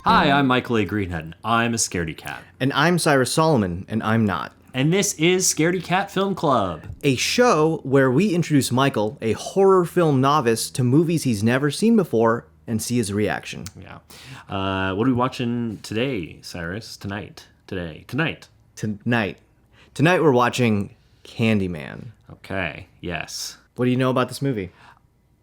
Hi, I'm Michael A. Greenhut, and I'm a Scaredy Cat. And I'm Cyrus Soliman, and I'm not. And this is Scaredy Cat Film Club. A show where we introduce Michael, a horror film novice, to movies he's never seen before and see his reaction. Yeah. What are we watching today, Cyrus? Tonight. Tonight We're watching Candyman. Okay, yes. What do you know about this movie?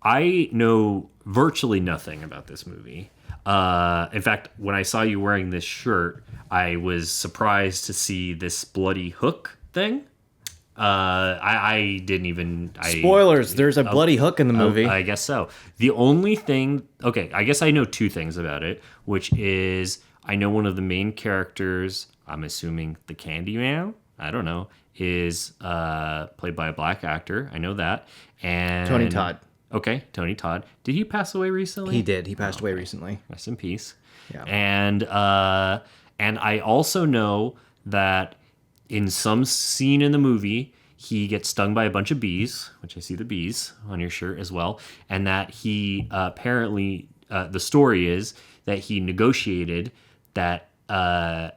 I know virtually nothing about this movie. In fact, when I saw you wearing this shirt, I was surprised to see this bloody hook thing. I didn't even... Spoilers, there's a bloody hook in the movie. I guess so. The only thing... Okay, I guess I know two things about it, which is I know one of the main characters, I'm assuming the Candyman, I don't know, is played by a black actor. I know that. And Tony Todd. Okay, Tony Todd. Did he pass away recently? He did. He passed away recently. Rest in peace. Yeah. And I also know that in some scene in the movie, he gets stung by a bunch of bees, which I see the bees on your shirt as well, and that he apparently, the story is that he negotiated that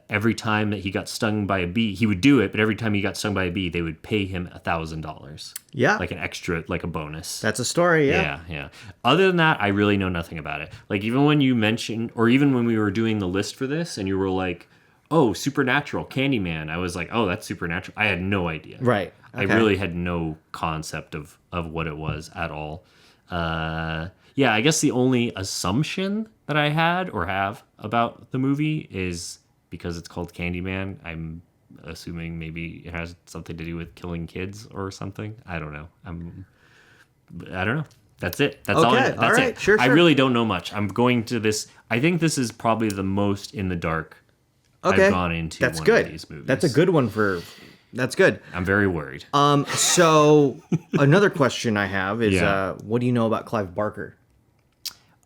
every time that he got stung by a bee, he would do it, but every time he got stung by a bee, they would pay him $1,000. Yeah. Like an extra, like a bonus. That's a story, yeah. Yeah. Other than that, I really know nothing about it. Like, even when you mentioned, or even when we were doing the list for this, and you were like, oh, Supernatural, Candyman, I was like, oh, that's Supernatural. I had no idea. Right. Okay. I really had no concept of what it was at all. Yeah, I guess the only assumption that I had or have about the movie is because it's called Candyman, I'm assuming maybe it has something to do with killing kids or something. I don't know. I don't know. That's it. That's all. That's all right. it. Sure. I really don't know much. I'm going to this. I think this is probably the most in the dark I've gone into. That's one good. Of these movies. That's a good one for. That's good. I'm very worried. So another question I have is, Yeah. what do you know about Clive Barker?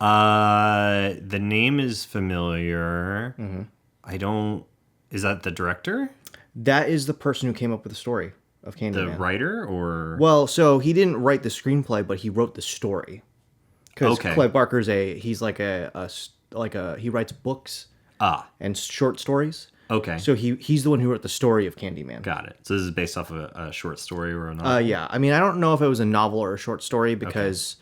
The name is familiar. Mm-hmm. I don't. Is that the director? That is the person who came up with the story of Candyman. The writer, or Well, so he didn't write the screenplay, but he wrote the story. Because Okay. Clive Barker's he's like he writes books and short stories. Okay. So he's the one who wrote the story of Candyman. Got it. So this is based off of a short story or a novel? Yeah. I mean, I don't know if it was a novel or a short story because,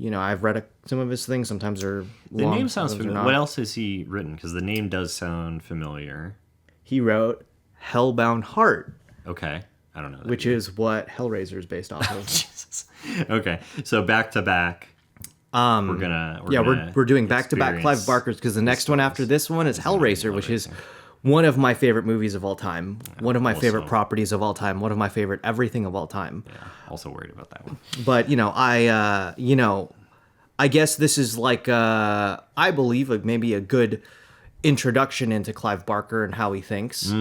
I've read some of his things. Sometimes they're The long, name sounds sometimes they're familiar. not. What else has he written? Because the name does sound familiar. He wrote Hellbound Heart, Okay. I don't know. That which is what Hellraiser is based off of. Jesus. Okay. So back to back. We're gonna We're doing back-to-back Clive Barkers because the next one after this one is Hellraiser, which is one of my favorite movies of all time, one of my favorite properties of all time, one of my favorite everything of all time. Yeah. Also worried about that one. But I guess this is like I believe maybe a good introduction into Clive Barker and how he thinks.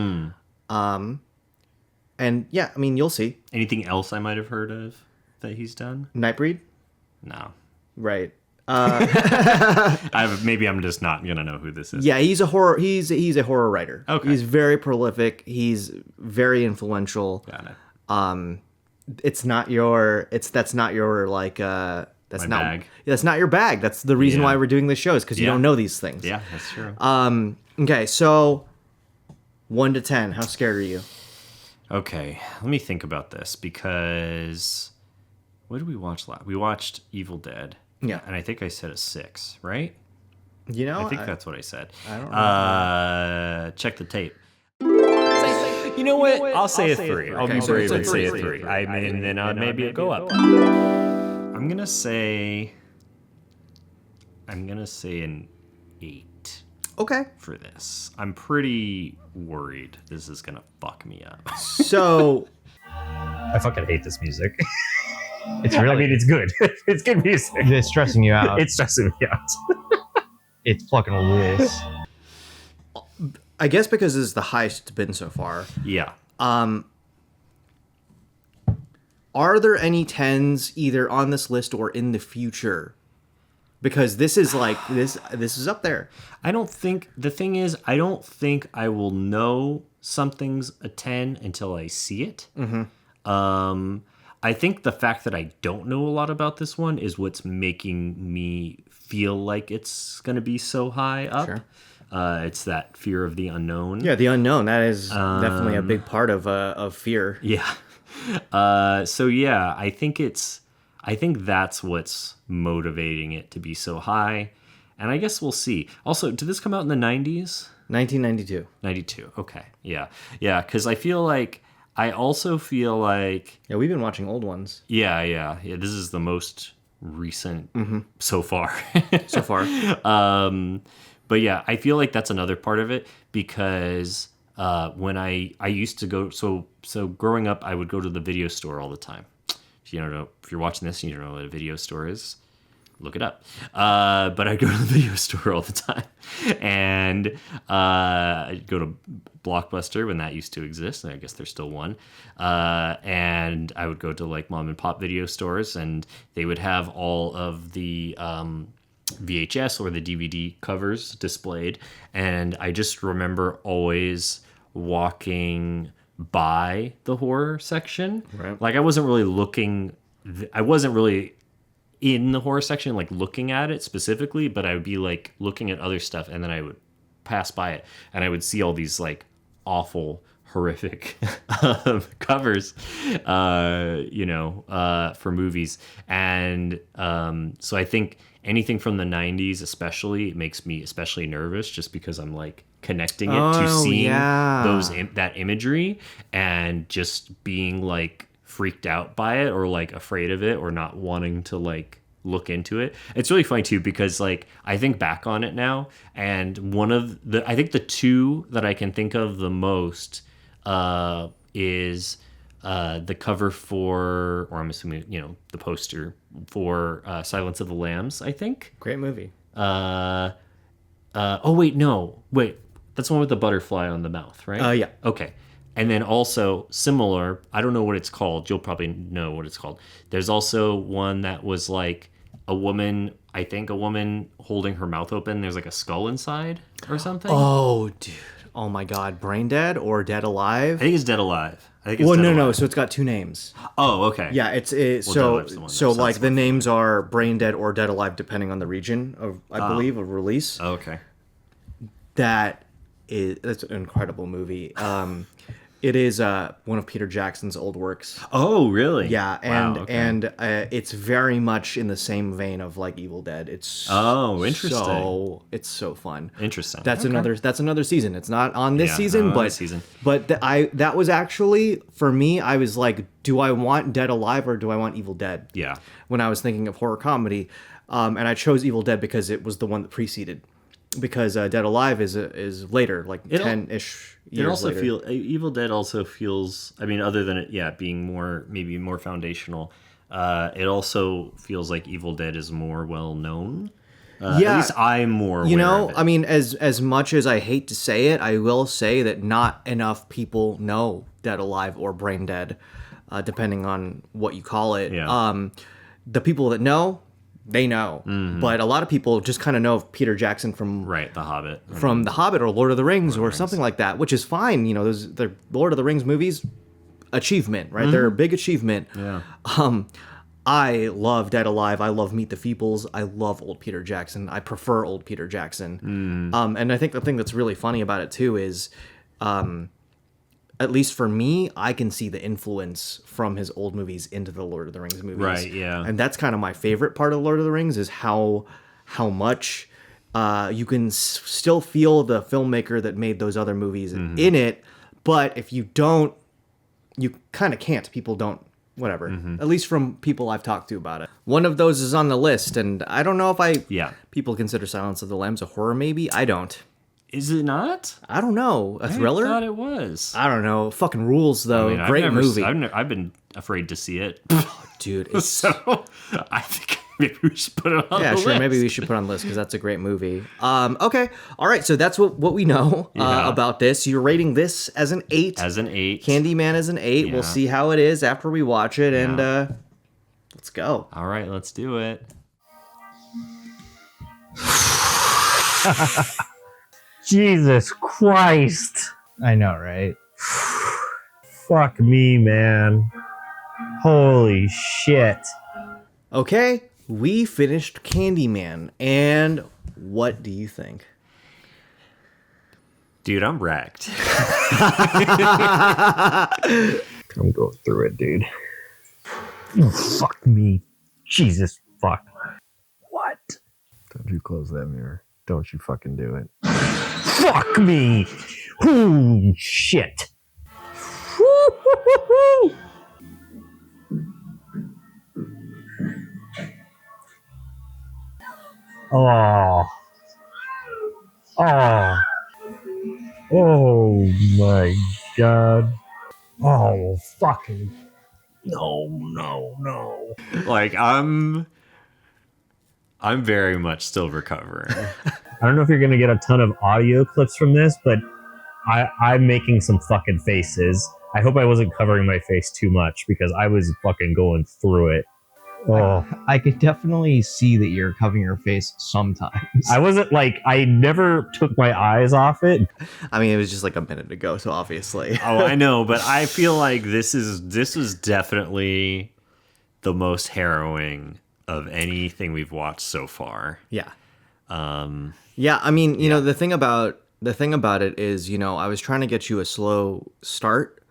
And yeah, I mean, you'll see. Anything else I might have heard of that he's done? Nightbreed, No. right? Maybe I'm just not gonna know who this is. Yeah, he's a horror. He's a horror writer. Okay. He's very prolific. He's very influential. Got it. That's not your like that's My not bag. That's not your bag. That's the reason Yeah. why we're doing this show is because you Yeah. don't know these things. Yeah, that's true. Okay, so 1 to 10, how scared are you? Okay, let me think about this because what did we watch last? We watched Evil Dead. Yeah. And I think I said a 6, right? You know, I think that's what I said. I don't know. Check the tape. You know what? I'll say a 3. I'll be brave and say a 3. I mean, then maybe it'll go up. I'm gonna say an 8 Okay. for this. I'm pretty worried this is gonna fuck me up. So I fucking hate this music. It's really. I mean, it's good. It's good music. It's stressing you out. It's stressing me out. It's fucking lit. I guess because this is the highest it's been so far. Yeah. Are there any 10s either on this list or in the future? Because this is like this is up there. I don't think I will know something's a 10 until I see it. Mm-hmm. I think the fact that I don't know a lot about this one is what's making me feel like it's going to be so high up. Sure. It's that fear of the unknown. Yeah, the unknown. That is definitely a big part of fear. Yeah. So yeah, I think that's what's motivating it to be so high. And I guess we'll see. Also, did this come out in the 90s? 1992. 92. Okay. Yeah. Yeah, cuz I also feel like Yeah, we've been watching old ones yeah, this is the most recent so far. so far. But yeah, I feel like that's another part of it because when I used to go, so growing up, I would go to the video store all the time. If you don't know, if you're watching this and you don't know what a video store is, look it up. But I'd go to the video store all the time, and I'd go to Blockbuster when that used to exist, and I guess there's still one. And I would go to like mom and pop video stores, and they would have all of the VHS or the DVD covers displayed, and I just remember always walking by the horror section. Right. Like I wasn't really in the horror section like looking at it specifically, but I would be like looking at other stuff, and then I would pass by it and I would see all these like awful, horrific covers for movies. And so I think anything from the 90s especially, it makes me especially nervous just because I'm like connecting it to seeing that imagery and just being like freaked out by it or like afraid of it or not wanting to like look into it. It's really funny too because like I think back on it now, and I think the two that I can think of the most is the cover for, or I'm assuming the poster for Silence of the Lambs, I think. Great movie. Wait, that's the one with the butterfly on the mouth, right? Yeah. Okay. And then also similar, I don't know what it's called. You'll probably know what it's called. There's also one that was like a woman holding her mouth open. There's like a skull inside or something. Oh, dude. Oh my God. Brain Dead or Dead Alive? I think it's Dead Alive. No. So it's got two names. Oh, okay. Yeah, it's Dead Alive's the one that like sounds the names are Brain Dead or Dead Alive depending on the region of believe of release. Oh, okay. That's an incredible movie. It is one of Peter Jackson's old works. Oh, really? Yeah, and it's very much in the same vein of like Evil Dead. It's interesting. It's so fun. Interesting. That's another season. It's not on this season, but that was actually for me. I was like, do I want Dead Alive or do I want Evil Dead? Yeah. When I was thinking of horror comedy, and I chose Evil Dead because it was the one that preceded. Because Dead Alive is later, like 10-ish years later. Evil Dead also feels. I mean, other than it, being maybe more foundational, it also feels like Evil Dead is more well known. At least I'm more aware of it. I mean, as much as I hate to say it, I will say that not enough people know Dead Alive or Brain Dead, depending on what you call it. Yeah. The people that know. They know, but a lot of people just kind of know of Peter Jackson from The Hobbit, The Hobbit or Lord of the Rings or something like that, which is fine. The Lord of the Rings movies, achievement, right? They're a big achievement. Yeah. I love Dead Alive. I love Meet the Feebles. I love old Peter Jackson. I prefer old Peter Jackson. And I think the thing that's really funny about it too is, at least for me, I can see the influence from his old movies into the Lord of the Rings movies. Right, yeah. And that's kind of my favorite part of Lord of the Rings is how much you can still feel the filmmaker that made those other movies in it. But if you don't, you kind of can't. People don't, whatever. At least from people I've talked to about it. One of those is on the list, and I don't know if people consider Silence of the Lambs a horror maybe. I don't. Is it not? I don't know. A thriller? I thought it was. I don't know. Fucking rules, though. I mean, Great movie. I've been afraid to see it. Dude, it's... So I think maybe we should put it on the list. Yeah, sure. Maybe we should put it on the list because that's a great movie. Okay. All right. So that's what we know about this. You're rating this as an 8. As an 8. Candyman as an 8. Yeah. We'll see how it is after we watch it. And let's go. All right. Let's do it. Jesus Christ. I know, right? Fuck me, man. Holy shit. Okay. We finished Candyman. And what do you think? Dude, I'm wrecked. I'm going through it, dude. Oh, fuck me. Jesus fuck. What? Don't you close that mirror. Don't you fucking do it. Fuck me. Ooh, shit. Oh. Oh. Oh my god. Oh, fucking. No. Like, I'm very much still recovering. I don't know if you're gonna get a ton of audio clips from this, but I'm making some fucking faces. I hope I wasn't covering my face too much because I was fucking going through it. Oh, I could definitely see that you're covering your face sometimes. I wasn't like, I never took my eyes off it. I mean, it was just like a minute ago, so obviously. Oh, I know, but I feel like this is definitely the most harrowing of anything we've watched so far. Yeah. Yeah, I mean, you know, the thing about it is, you know, I was trying to get you a slow start.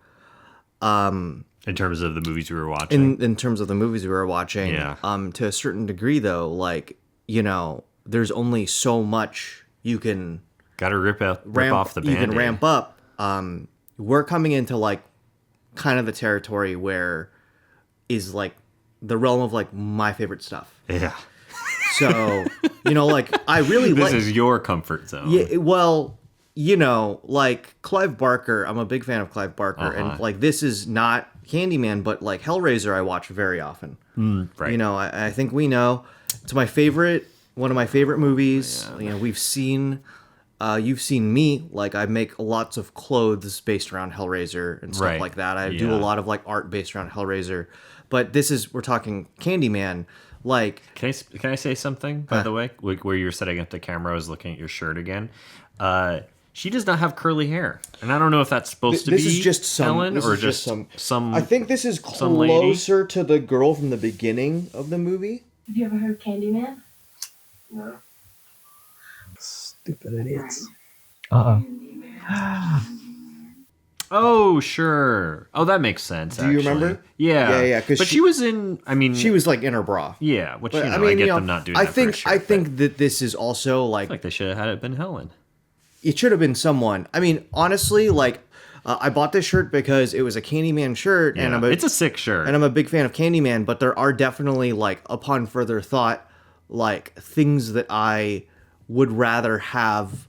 In terms of the movies we were watching. In terms of the movies we were watching. Yeah. To a certain degree, though, like, you know, there's only so much you can Gotta rip off the you Band-Aid. can ramp up. We're coming into like kind of the territory where is like the realm of like my favorite stuff. Yeah. So, you know, like I really This like is your comfort zone. yeah, well, you know, like Clive Barker, I'm a big fan of Clive Barker, and like this is not Candyman, but like Hellraiser I watch very often. Right. You know, I think we know it's one of my favorite movies. You know, we've seen you've seen me, like I make lots of clothes based around Hellraiser and stuff Right. like that. I do a lot of like art based around Hellraiser. But we're talking Candyman. Like, Can I say something, by the way? Like, where you were setting up the camera, I was looking at your shirt again. She does not have curly hair. And I don't know if that's supposed to be this is just some Helen this or is just some I think this is some lady. closer to the girl from the beginning of the movie. Have you ever heard Candyman? No. Stupid idiots. Oh, sure. Oh, that makes sense. Do you actually. remember? Yeah. Yeah, 'cause But she was in, I mean... She was like in her bra. Yeah, which, But, you know, I get you know, them not doing I that think for a I shirt, think that this is also like like they should have had it been Helen. it should have been someone. I mean, honestly, like I bought this shirt because it was a Candyman shirt, Yeah. and It's a sick shirt. I'm a big fan of Candyman. But there are definitely like, upon further thought, like things that I would rather have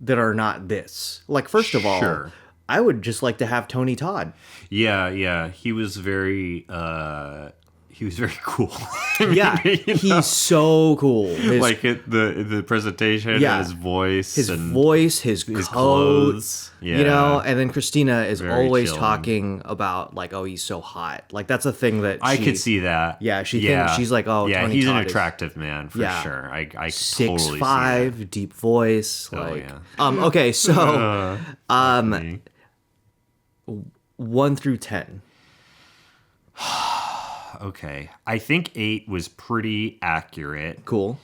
that are not this. Like, first of all, Sure. I would just like to have Tony Todd. Yeah. He was very cool. Yeah, You know? he's so cool. Like the presentation, Yeah. and his voice, His and voice, his his clothes, Yeah. you know. And then Christina is Very always chilling. talking about like, oh, he's so hot. Like that's a thing that I she- could see that. Yeah, she's like, oh, yeah, Tony he's Todd an is- attractive man for Yeah. sure. I totally see 6'5", that. deep voice. Oh, Like, yeah. okay, so Me. 1 through 10. Okay, I think 8 was pretty accurate. Cool.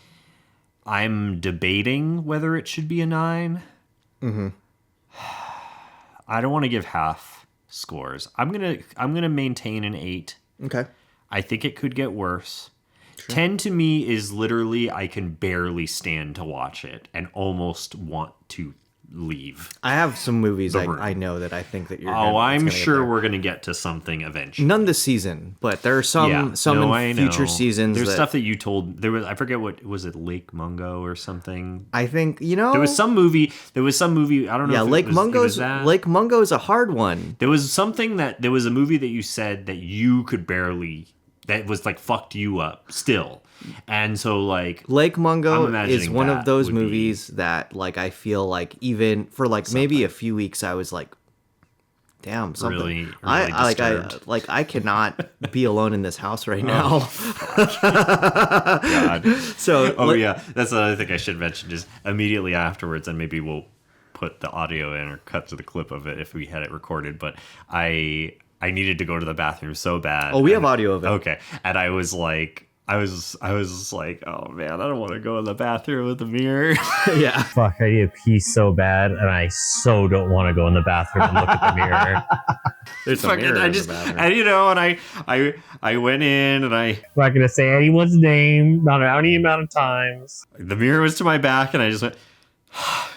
I'm debating whether it should be a 9. Mm-hmm. I don't want to give half scores. I'm gonna maintain an 8. Okay. I think it could get worse. 10 to me is literally I can barely stand to watch it and almost want to leave. I have some movies room. I know that I think that you're. Oh, I'm it's gonna get sure there. we're gonna get to something eventually. None this season, but there are some Yeah, no, I in future know. seasons. There's that stuff that you told. There was, I forget what was it, Lake Mungo or something. I think, you know. There was some movie. I don't know. Yeah, if Lake it was Mungo's that. Lake Mungo is a hard one. There was there was a movie that you said that you could barely. That was like fucked you up still, and so like Lake I'm Mungo imagining is one of that those would be- movies that like I feel like even for like maybe a few weeks I was like, damn, something. Really I disturbed. I cannot be alone in this house right now. God. So Oh yeah, that's another thing I should mention. Is immediately afterwards, and maybe we'll put the audio in or cut to the clip of it if we had it recorded. But I needed to go to the bathroom so bad. Oh, we have and- audio of it. Okay, and I was like, I was just like, oh man, I don't want to go in the bathroom with the mirror. Yeah. Fuck, I need to pee so bad, and I so don't want to go in the bathroom and look at the mirror. There's a Fucking, mirror I in the just, bathroom. and I went in and I'm not gonna say anyone's name, not any amount of times. the mirror was to my back, and I just went,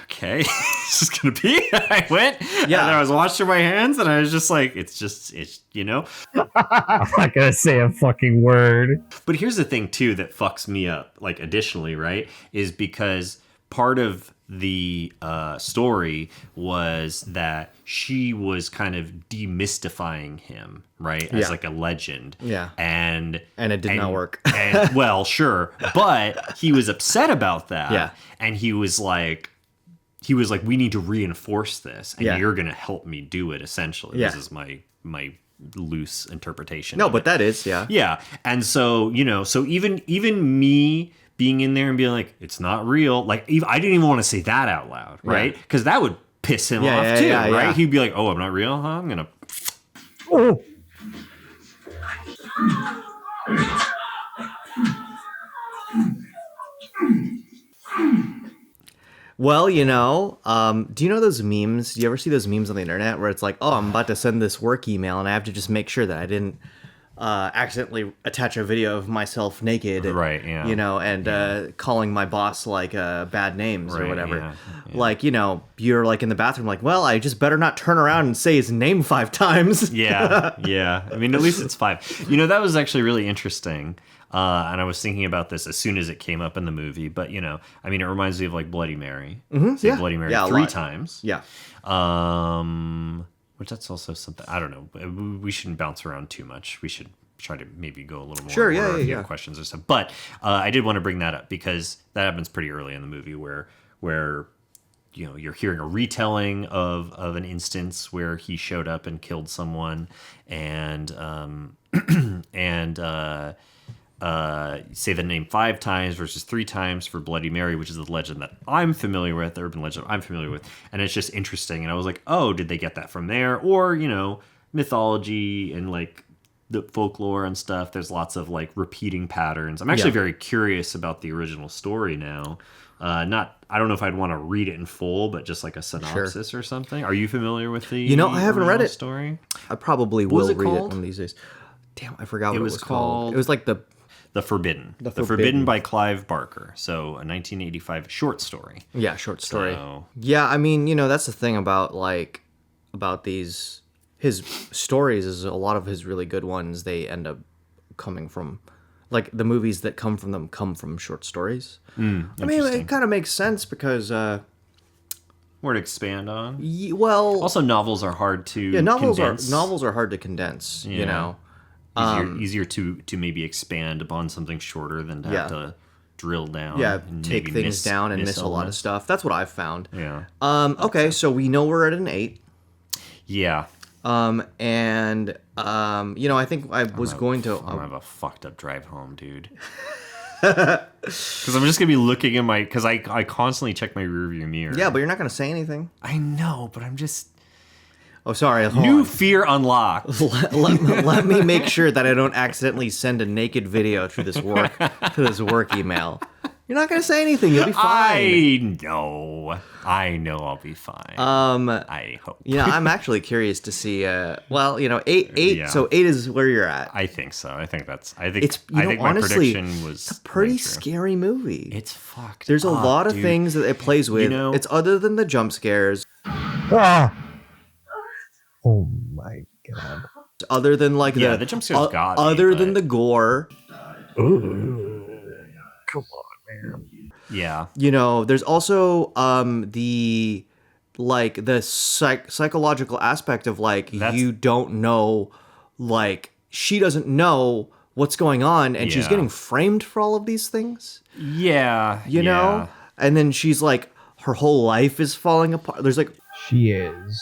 okay, it's just gonna be. I went, Yeah. and then I was washing my hands, and I was just like, it's you know. I'm not gonna say a fucking word. But here's the thing too that fucks me up, like additionally, right, is because part of the story was that she was kind of demystifying him, right, as Yeah. like a legend. Yeah. And And it did not work. and well, sure, but he was upset about that. Yeah. And he was like, we need to reinforce this, and Yeah. you're gonna help me do it. Essentially, Yeah. this is my loose interpretation. No, of but it. that is, yeah. Yeah. And so, so even me being in there and being like, it's not real. Like, I didn't even want to say that out loud, right? Because that would piss him Yeah, off yeah, too, yeah, right? yeah. He'd be like, oh, I'm not real, huh? I'm going to. Oh, Well, do you know those memes? Do you ever see those memes on the internet where it's like, oh, I'm about to send this work email and I have to just make sure that I didn't accidentally attach a video of myself naked, Right, yeah. and calling my boss like bad names or Right, whatever. yeah, yeah. Like, you're like in the bathroom, like, well, I just better not turn around and say his name 5 times. Yeah. Yeah. I mean, at least it's 5. That was actually really interesting. And I was thinking about this as soon as it came up in the movie. But, it reminds me of like Bloody Mary. Say yeah. Bloody Mary Yeah, a 3 lot. times. Yeah. Which that's also something, I don't know. We shouldn't bounce around too much. We should try to maybe go a little more. Sure, in yeah, order yeah, if you yeah. have questions or stuff. But I did want to bring that up because that happens pretty early in the movie where you're hearing a retelling of an instance where he showed up and killed someone, and say the name 5 times versus 3 times for Bloody Mary, which is the legend that I'm familiar with, the urban legend I'm familiar with, and it's just interesting. And I was like, oh, did they get that from there, or mythology and like the folklore and stuff? There's lots of like repeating patterns. I'm actually very curious about the original story now. I don't know if I'd want to read it in full, but just like a synopsis or something. Are you familiar with the I haven't read original it. story? I probably was will it read called? it one of these days. Damn, I forgot what it was was called. called- It was like the The Forbidden. The Forbidden. Forbidden by Clive Barker. So a 1985 short story. short story. So- Yeah, I mean, that's the thing about his stories is a lot of his really good ones, they end up coming from the movies that come from them come from short stories. I mean, interesting. it kind of makes sense because More to expand on. well, Also, novels are hard to novels condense. are hard to condense, Yeah. Easier to maybe expand upon something shorter than to have to drill down. and take maybe things down and miss a lot of elements. stuff. That's what I've found. Yeah. Okay, so we know we're at an 8. Yeah. And I think I was going to I'm gonna have a fucked up drive home, dude. Because I'm just gonna be looking in because I constantly check my rearview mirror. yeah, but you're not going to say anything. I know, but I'm just Oh, sorry. hold new on. fear unlocked. let me make sure that I don't accidentally send a naked video to this work email. You're not gonna say anything. You'll be fine. I know I'll be fine. I hope. I'm actually curious to see. 8. Yeah. So 8 is where you're at. I think so. I think It's I think my honestly, prediction was it's a pretty right true. scary movie. It's fucked. There's a up, lot of dude. things that it plays with. know- It's other than the jump scares, ah. Oh my god. other than The jump scares got me, other than but- the gore. Ooh. Come on, man. Yeah. There's also the psychological aspect of you don't know, she doesn't know what's going on, and she's Yeah. getting framed for all of these things. Yeah. You know, and then she's her whole life is falling apart. There's She is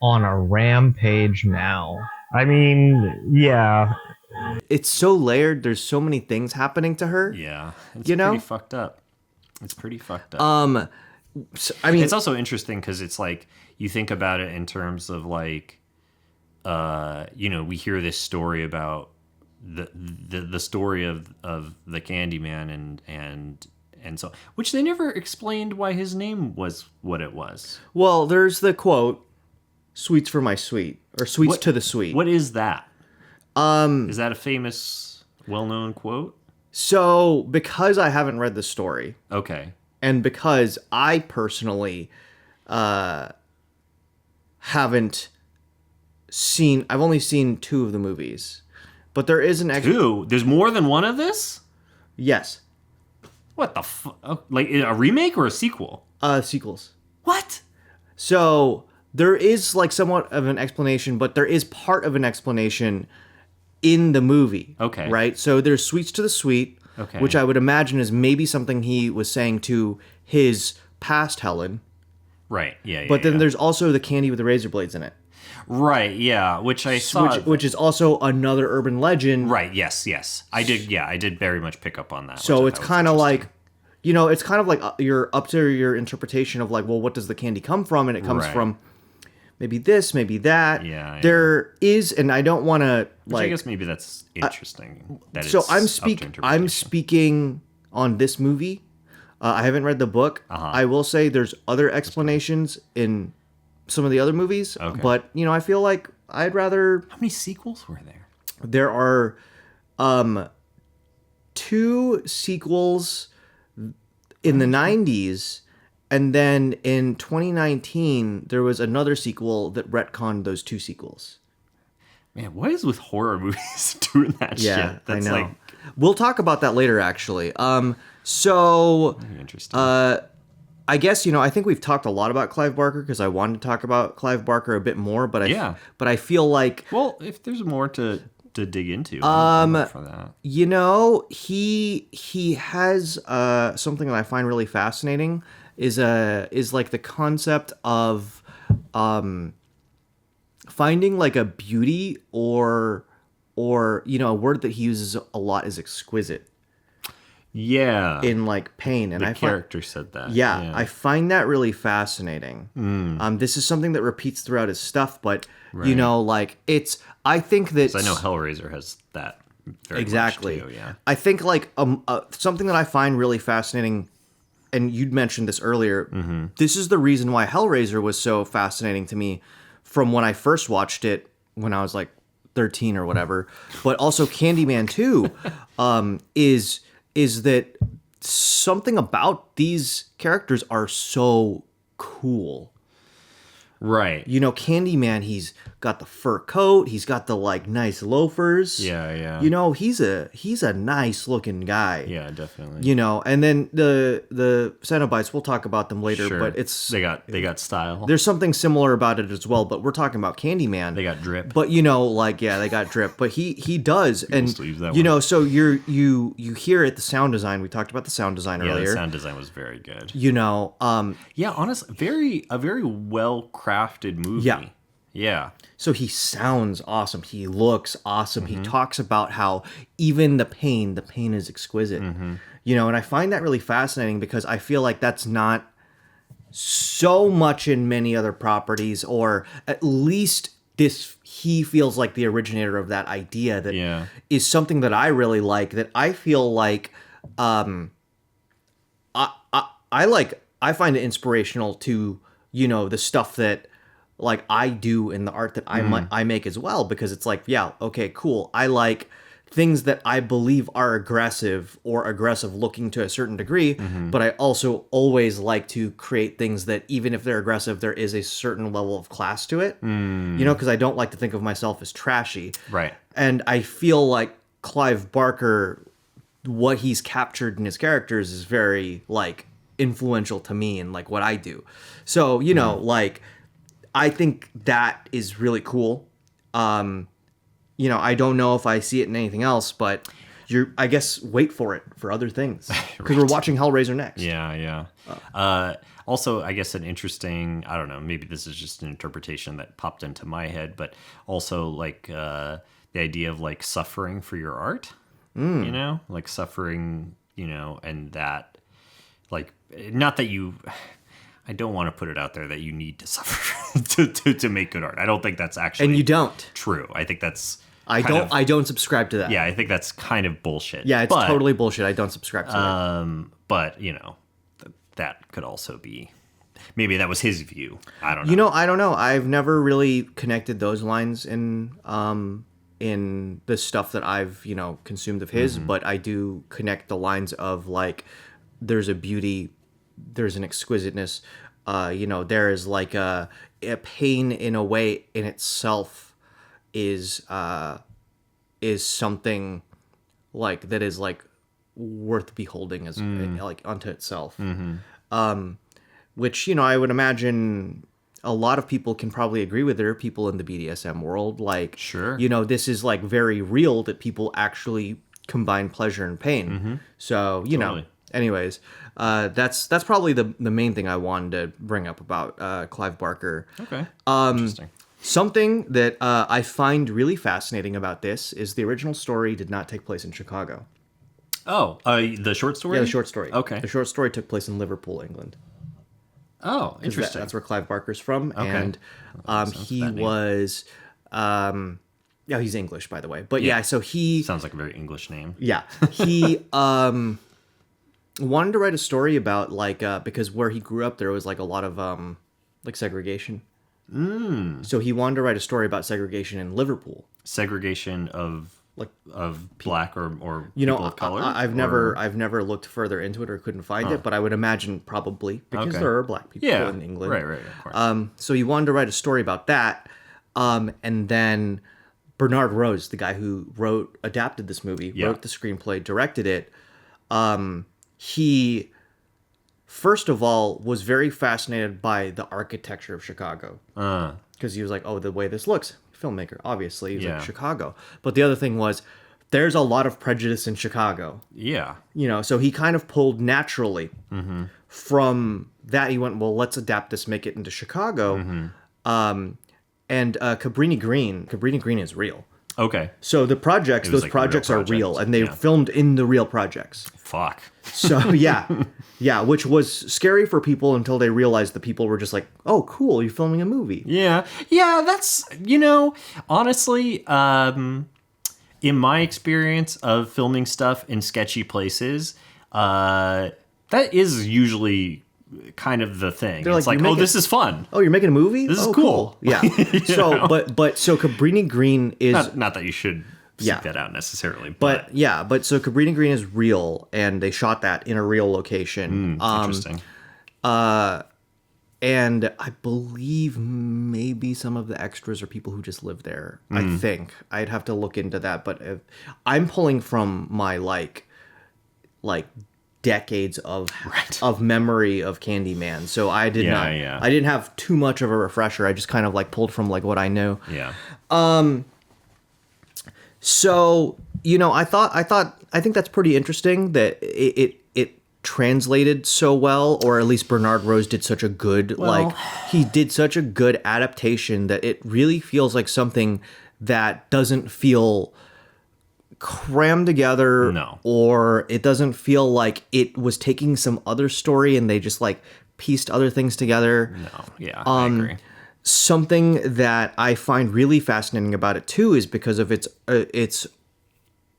on a rampage now. I mean, yeah. it's so layered. There's so many things happening to her. Yeah. It's You know? pretty fucked up. It's pretty fucked up. So, I mean, It's also interesting because it's you think about it in terms of we hear this story about the story of the Candyman and so, which they never explained why his name was what it was. Well, there's the quote, "Sweets for my sweet," or "Sweets to the sweet." What is that? Is that a famous, well-known quote? So, because I haven't read the story, Okay. and because I personally haven't seen, I've only seen 2 of the movies, but there is an Two? There's more than one of this? Yes, What the fuck? Like a remake or a sequel? sequels. What? So there is like somewhat of an explanation, but there is part of an explanation in the movie. Okay. Right? So there's Sweets to the Sweet, Okay. which I would imagine is maybe something he was saying to his past Helen. Right. Yeah. But then there's also the candy with the razor blades in it, Right. Yeah. Which I saw. which is also another urban legend. Right. Yes. Yes. I did. Yeah. I did very much pick up on that. So which I it's thought was kind of interesting. like, you know, it's kind of like you're up to your interpretation of like, well, what does the candy come from? And it comes Right. from maybe this, maybe that. Yeah, There is, and I don't want to Which I like. guess maybe that's interesting. That So it's I'm up to I'm interpretation. speaking on this movie. I haven't read the book. Uh-huh. I will say there's other explanations in some of the other movies, Okay. but you know, I feel like I'd rather. How many sequels were there? There are 2 sequels in the 90s, and then in 2019 there was another sequel that retconned those 2 sequels. Man, what is with horror movies doing that Yeah, shit? That's I know. like We'll talk about that later, actually. So very interesting. I guess, you know, I think we've talked a lot about Clive Barker because I wanted to talk about Clive Barker a bit more, but Yeah. I feel like, Well, if there's more to dig into, I'm up for that. you know, he has something that I find really fascinating is like the concept of finding like a beauty or you know, a word that he uses a lot is exquisite Yeah. in like pain, and the I find, character said that. yeah, I find that really fascinating. This is something that repeats throughout his stuff, but you know, like I think that I know Hellraiser has that very exactly. much too, yeah. I think like something that I find really fascinating, and you'd mentioned this earlier. Mm-hmm. This is the reason why Hellraiser was so fascinating to me from when I first watched it when I was like 13 or whatever. But also Candyman 2 is that something about these characters are so cool. Right. You know, Candyman, he's got the fur coat, he's got the like nice loafers. Yeah, yeah. You know, he's a nice looking guy. Yeah, definitely. You know, and then the Cenobites, we'll talk about them later, Sure. but it's they got style. there's something similar about it as well, but we're talking about Candyman. They got drip. But you know, like yeah, they got drip, but he does, and still use that you word. know, so you hear it, the sound design. We talked about the sound design Yeah, earlier. the sound design was very good. You know, Yeah, honestly, a very well crafted movie. Yeah. Yeah. so he sounds awesome. He looks awesome. Mm-hmm. He talks about how even the pain is exquisite. Mm-hmm. You know, and I find that really fascinating because I feel like that's not so much in many other properties, or at least he feels like the originator of that idea that is Yeah. something that I really like, that I feel like I find it inspirational to, you know, the stuff that like I do in the art that I make as well, because it's like, yeah, okay, cool. I like things that I believe are aggressive or aggressive looking to a certain degree, but I also always like to create things that even if they're aggressive, there is a certain level of class to it. You know, because I don't like to think of myself as trashy. Right. And I feel like Clive Barker, what he's captured in his characters is very like influential to me and like what I do. So, you know, like I think that is really cool. You know, I don't know if I see it in anything else, but I guess wait for it for other things, because we're watching Hellraiser next. Yeah, yeah. Also, I guess an interesting, I don't know, maybe this is just an interpretation that popped into my head, but also like the idea of like suffering for your art, you know, like suffering, you know, and that like, not that you, I don't want to put it out there that you need to suffer to make good art. I don't think that's actually And you don't. true. I think that's I don't subscribe to that. Yeah, I think that's kind of bullshit. Yeah, it's totally bullshit. I don't subscribe to that. But that could also be. Maybe that was his view. I don't know. I don't know. I've never really connected those lines in the stuff that I've, consumed of his, but I do connect the lines of like there's a beauty, there's an exquisiteness, there is like a pain in a way in itself is something like that is like worth beholding as like unto itself. Which, I would imagine a lot of people can probably agree with. There are people in the BDSM world, like, sure, this is like very real that people actually combine pleasure and pain. So, Totally. anyways, that's probably the main thing I wanted to bring up about Clive Barker. Okay. Interesting. Something that I find really fascinating about this is the original story did not take place in Chicago. Oh, the short story? Yeah, the short story. Okay. The short story took place in Liverpool, England. Oh, interesting. That's where Clive Barker's from, Okay. and he was, he's English, by the way. But so he sounds like a very English name. Yeah, he wanted to write a story about like because where he grew up there was like a lot of like segregation. So he wanted to write a story about segregation in Liverpool. Segregation of black or people of color. I've never looked further into it or couldn't find it, but I would imagine probably because Okay. there are black people in England. Right, of course. So he wanted to write a story about that, and then Bernard Rose, the guy who adapted this movie, wrote the screenplay, directed it. He first of all was very fascinated by the architecture of Chicago because he was like, oh, the way this looks. Filmmaker, obviously, he's like Chicago. But the other thing was, there's a lot of prejudice in Chicago. Yeah. So he kind of pulled naturally from that. He went, well, let's adapt this, make it into Chicago. And Cabrini Green is real. Okay. So the projects, those like projects real are real, projects, and they filmed in the real projects. Fuck. So yeah, which was scary for people until they realized the people were just like, oh, cool, you're filming a movie. Yeah, that's, honestly, in my experience of filming stuff in sketchy places, that is usually kind of the thing. They're it's like, oh, this is fun. Oh, you're making a movie? This is cool. Yeah. So, so Cabrini Green is not that you should seek that out necessarily, but so Cabrini Green is real, and they shot that in a real location. Interesting. And I believe maybe some of the extras are people who just live there. I think I'd have to look into that, but I'm pulling from my like decades of memory of Candyman, so I did not. I didn't have too much of a refresher. I just kind of like pulled from like what I knew. Yeah. So I think that's pretty interesting that it translated so well, or at least Bernard Rose did such a good he did such a good adaptation that it really feels like something that doesn't feel crammed together. No. Or it doesn't feel like it was taking some other story and they just like pieced other things together. No. Yeah. I agree. Something that I find really fascinating about it too is because of its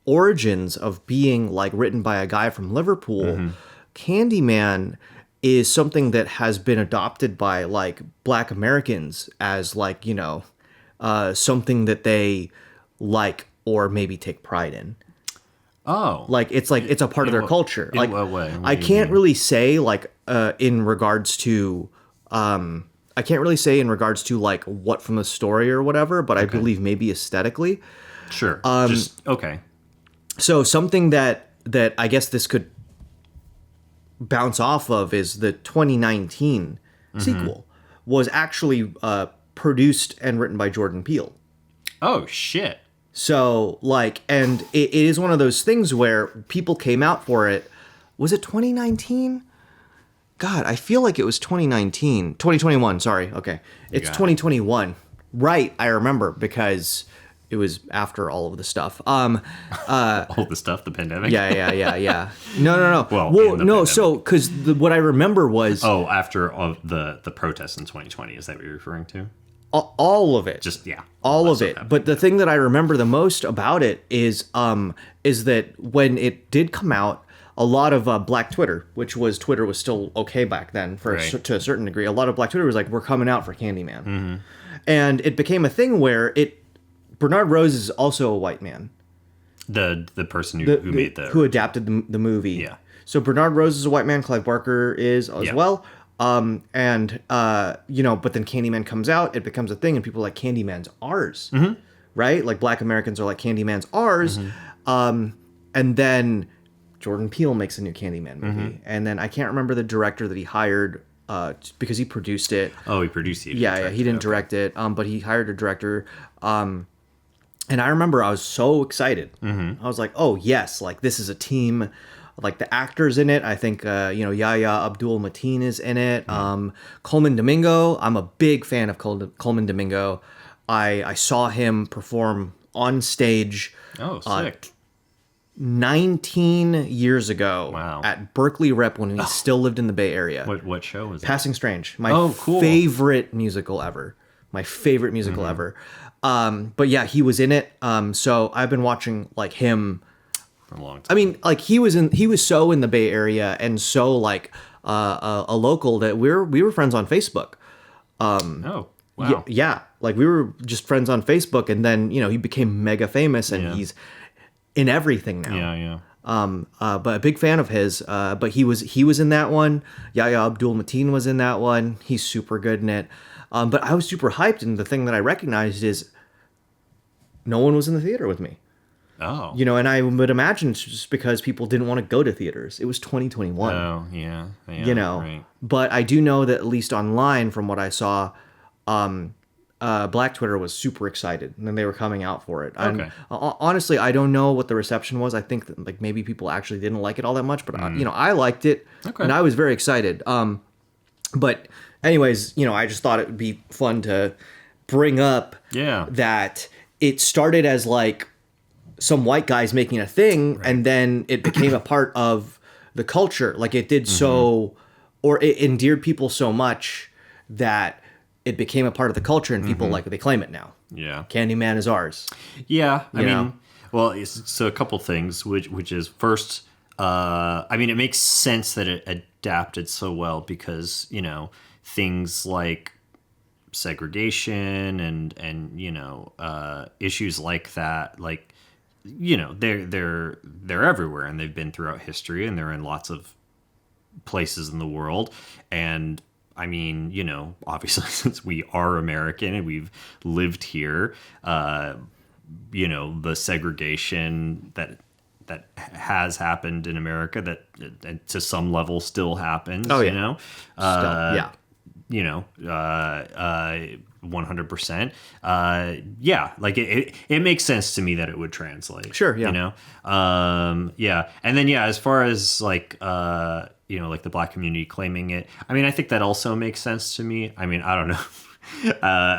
origins of being like written by a guy from Liverpool. Candyman is something that has been adopted by like Black Americans as like, something that they like or maybe take pride in. Oh. Like it's a part of their culture. In like what way? What I do you can't mean? really say like in regards to like what from the story or whatever, but I believe maybe aesthetically. Sure. Okay. So something that I guess this could bounce off of is the 2019 sequel was actually produced and written by Jordan Peele. Oh shit. So like, and it is one of those things where people came out for it. Was it 2019? God, I feel like it was 2021. Sorry. Okay. It's 2021. Right. I remember because it was after all of the stuff. All the stuff, the pandemic. Yeah. No. Well, no. pandemic. So, because what I remember was after all the protests in 2020. Is that what you're referring to? all of it. Just all of it. But the thing that I remember the most about it is that when it did come out, a lot of Black Twitter, Twitter was still okay back then to a certain degree. A lot of Black Twitter was like, "We're coming out for Candyman," and it became a thing where Bernard Rose is also a white man. The person who adapted the movie. Yeah. So Bernard Rose is a white man. Clive Barker is as well. But then Candyman comes out. It becomes a thing, and people are like, Candyman's ours, right? Like Black Americans are like, Candyman's ours. And then Jordan Peele makes a new Candyman movie, and then I can't remember the director that he hired because he produced it. Oh, he produced it. Yeah, he didn't direct it, but he hired a director. And I remember I was so excited. I was like, oh yes, like this is a team. Like the actors in it, I think Yahya Abdul-Mateen is in it. Coleman Domingo, I'm a big fan of Coleman Domingo. I saw him perform on stage. Oh, sick. 19 years ago. Wow. At Berkeley Rep when he still lived in the Bay Area. What show was it? Passing Strange. My favorite musical ever. My favorite musical ever. But yeah, he was in it. So I've been watching like him for a long time. I mean, like he was so in the Bay Area and so like a local that we were friends on Facebook. Oh, wow. Yeah, like we were just friends on Facebook, and then he became mega famous, and he's in everything now. Yeah. But a big fan of his. But he was in that one. Yahya Abdul-Mateen was in that one. He's super good in it. But I was super hyped, and the thing that I recognized is no one was in the theater with me. Oh. And I would imagine it's just because people didn't want to go to theaters. It was 2021. Oh, yeah. Right. But I do know that at least online, from what I saw, Black Twitter was super excited, and then they were coming out for it. Okay. Honestly, I don't know what the reception was. I think that like maybe people actually didn't like it all that much, but I liked it, and I was very excited. But anyways, I just thought it would be fun to bring up that it started as like some white guys making a thing, and then it became a part of the culture. Like it did or it endeared people so much that it became a part of the culture, and people like they claim it now. Yeah. Candyman is ours. Yeah. I mean, well, so a couple things, which is first, I mean, it makes sense that it adapted so well because, things like segregation and issues like that, like, they're everywhere, and they've been throughout history, and they're in lots of places in the world. And I mean, obviously since we are American and we've lived here, the segregation that has happened in America that to some level still happens. Oh yeah. 100%. Like it makes sense to me that it would translate. Sure. Yeah. And then as far as like like the Black community claiming it, I mean, I think that also makes sense to me. I mean, I don't know.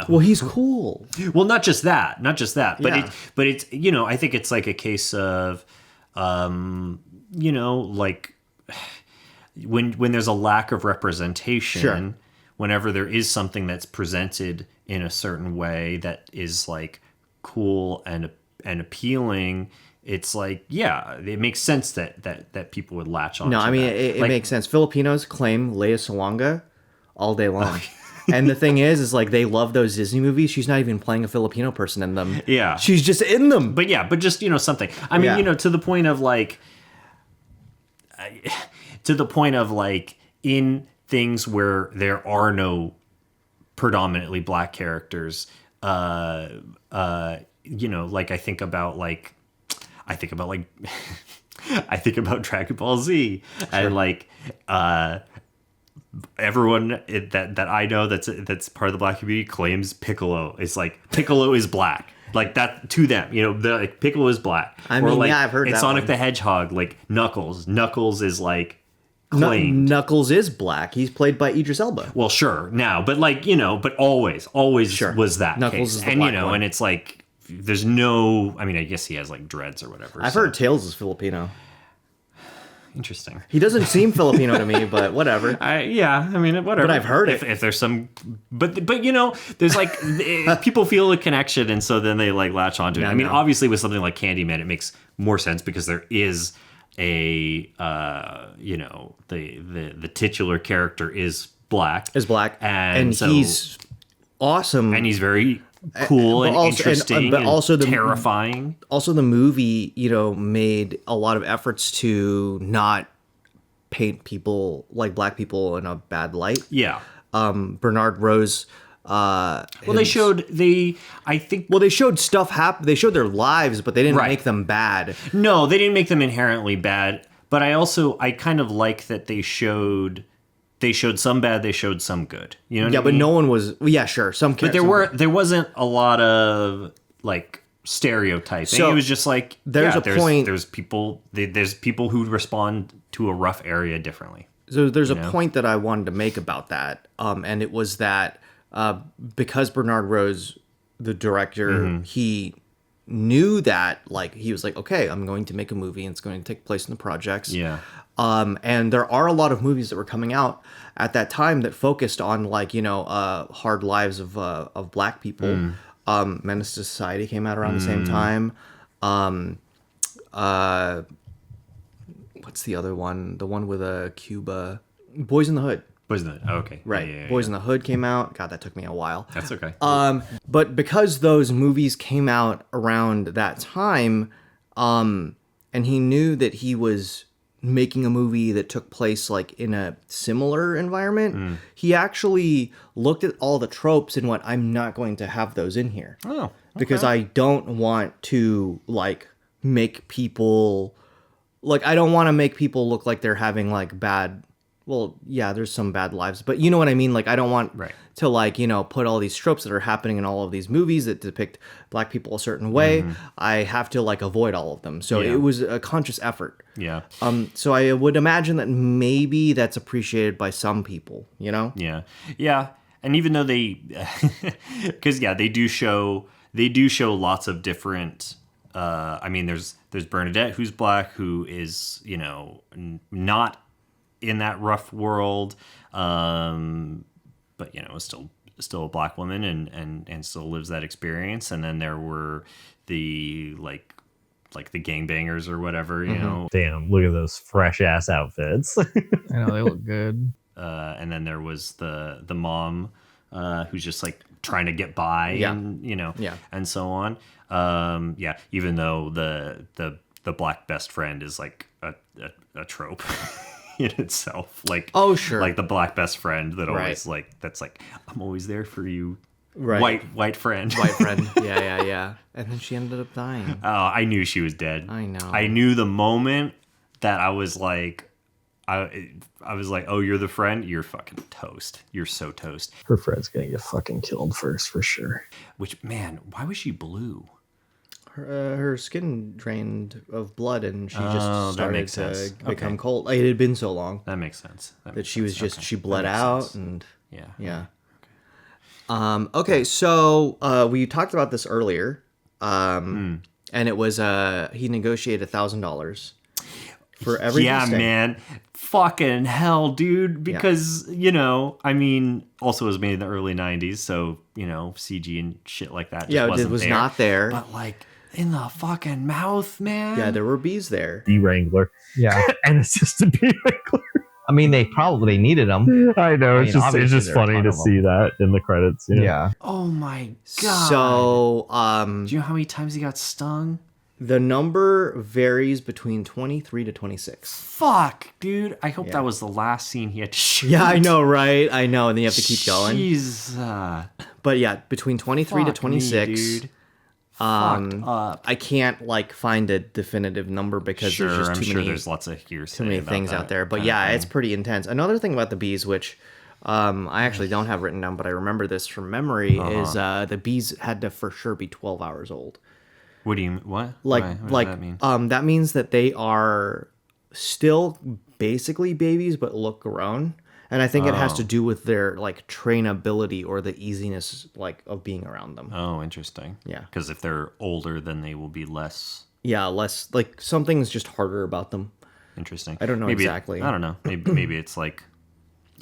Well, he's cool. Well, not just that, but Yeah. it's I think it's like a case of like when there's a lack of representation. Sure. Whenever there is something that's presented in a certain way that is like cool and appealing, it's like, it makes sense that people would latch on. No, to I mean, that. it makes sense. Filipinos claim Lea Salonga all day long. And the thing is like they love those Disney movies. She's not even playing a Filipino person in them. Yeah. She's just in them. But just, something. I mean, to the point of like, in things where there are no predominantly Black characters, like I think about Dragon Ball Z, and like everyone that I know that's part of the Black community claims Piccolo is like Piccolo is Black. Like that to them, they're like Piccolo is Black. I mean, like, I've heard in that Sonic one. the Hedgehog, like Knuckles is like claimed. Knuckles is Black. He's played by Idris Elba. Well, sure, now, but like but always Sure. was that Knuckles case. is the And Black one. and it's like there's no. I mean, I guess he has like dreads or whatever. I've heard Tails is Filipino. interesting. He doesn't seem Filipino to me, but whatever. I mean, whatever. But I've heard it. If there's some, but there's like people feel a connection, and so then they like latch onto it. Yeah, I mean, no. obviously with something like Candyman, it makes more sense because there is a the titular character is black, and so, he's awesome, and he's very cool and also, interesting, but also and the terrifying. Also, the movie, made a lot of efforts to not paint people like black people in a bad light. Yeah. Bernard Rose. They showed they showed stuff happen. They showed their lives, but they didn't Right. make them bad. No, they didn't make them inherently bad. But I kind of like that they showed some bad, they showed some good. You know what I But mean? no one was. Yeah, sure. But there wasn't a lot of like stereotyping. So, it was just like there's point. There's people who respond to a rough area differently. So there's a point that I wanted to make about that, and it was that because Bernard Rose, the director, he knew that like he was like, okay, I'm going to make a movie and it's going to take place in the projects. Yeah. And there are a lot of movies that were coming out at that time that focused on like hard lives of black people. Menace to Society came out around the same time. What's the other one? The one with Cuba, Boys in the Hood. Boys in the Hood. Oh, okay. Right. Yeah, Boys in the Hood came out. God, that took me a while. That's okay. But because those movies came out around that time, and he knew that he was making a movie that took place like in a similar environment, he actually looked at all the tropes and went, I'm not going to have those in here. Oh, okay. Because I don't want to like make people I don't want to make people look like they're having like bad. Well, yeah, there's some bad lives, but you know what I mean? Like, I don't want to like, put all these tropes that are happening in all of these movies that depict black people a certain way. I have to like avoid all of them. So it was a conscious effort. Yeah. So I would imagine that maybe that's appreciated by some people, Yeah. Yeah. And even though because they do show lots of different, I mean, there's Bernadette, who's black, who is, not in that rough world, but is still a black woman and still lives that experience. And then there were the like the gangbangers or whatever, you know. Damn, look at those fresh ass outfits. I know they look good. And then there was the mom who's just like trying to get by, and and so on. Even though the black best friend is like a trope in itself, like like the black best friend that always that's like, I'm always there for you, white friend. yeah. And then she ended up dying. Oh, I knew she was dead. I know. I knew the moment that I was like, I was like, oh, you're the friend? You're fucking toast. You're so toast. Her friend's gonna get fucking killed first for sure. Which, man, why was she blue? Her skin drained of blood, and she just started to become cold. Like, it had been so long. That makes sense. That she was just she bled out, and yeah. Okay, so we talked about this earlier, and it was he negotiated $1,000 for every mistake. Man, fucking hell, dude. Because I mean, also it was made in the early '90s, so CG and shit like that. Just it was not there. But like in the fucking mouth, man. Yeah, there were bees there. Bee wrangler. Yeah, and it's just a bee wrangler. I mean, they probably needed them. I know. It's just funny to see that in the credits. Yeah. Oh my god. So, do you know how many times he got stung? The number varies between 23 to 26. Fuck, dude. I hope that was the last scene he had to shoot. Yeah, I know, right? I know, and then you have to keep going. Jeez. But yeah, between 23 to 26. Me, dude. Fucked up. I can't like find a definitive number because there's just too many. There's lots of hearsay. Too many things out there. But yeah, it's pretty intense. Another thing about the bees, which I actually don't have written down, but I remember this from memory, is the bees had to for sure be 12 hours old. What do you what? Like what does that mean? That means that they are still basically babies but look grown. And I think it has to do with their like trainability or the easiness like of being around them. Oh, interesting. Yeah. Because if they're older, then they will be less. Yeah, less like something's just harder about them. Interesting. I don't know maybe exactly. I don't know. Maybe it's like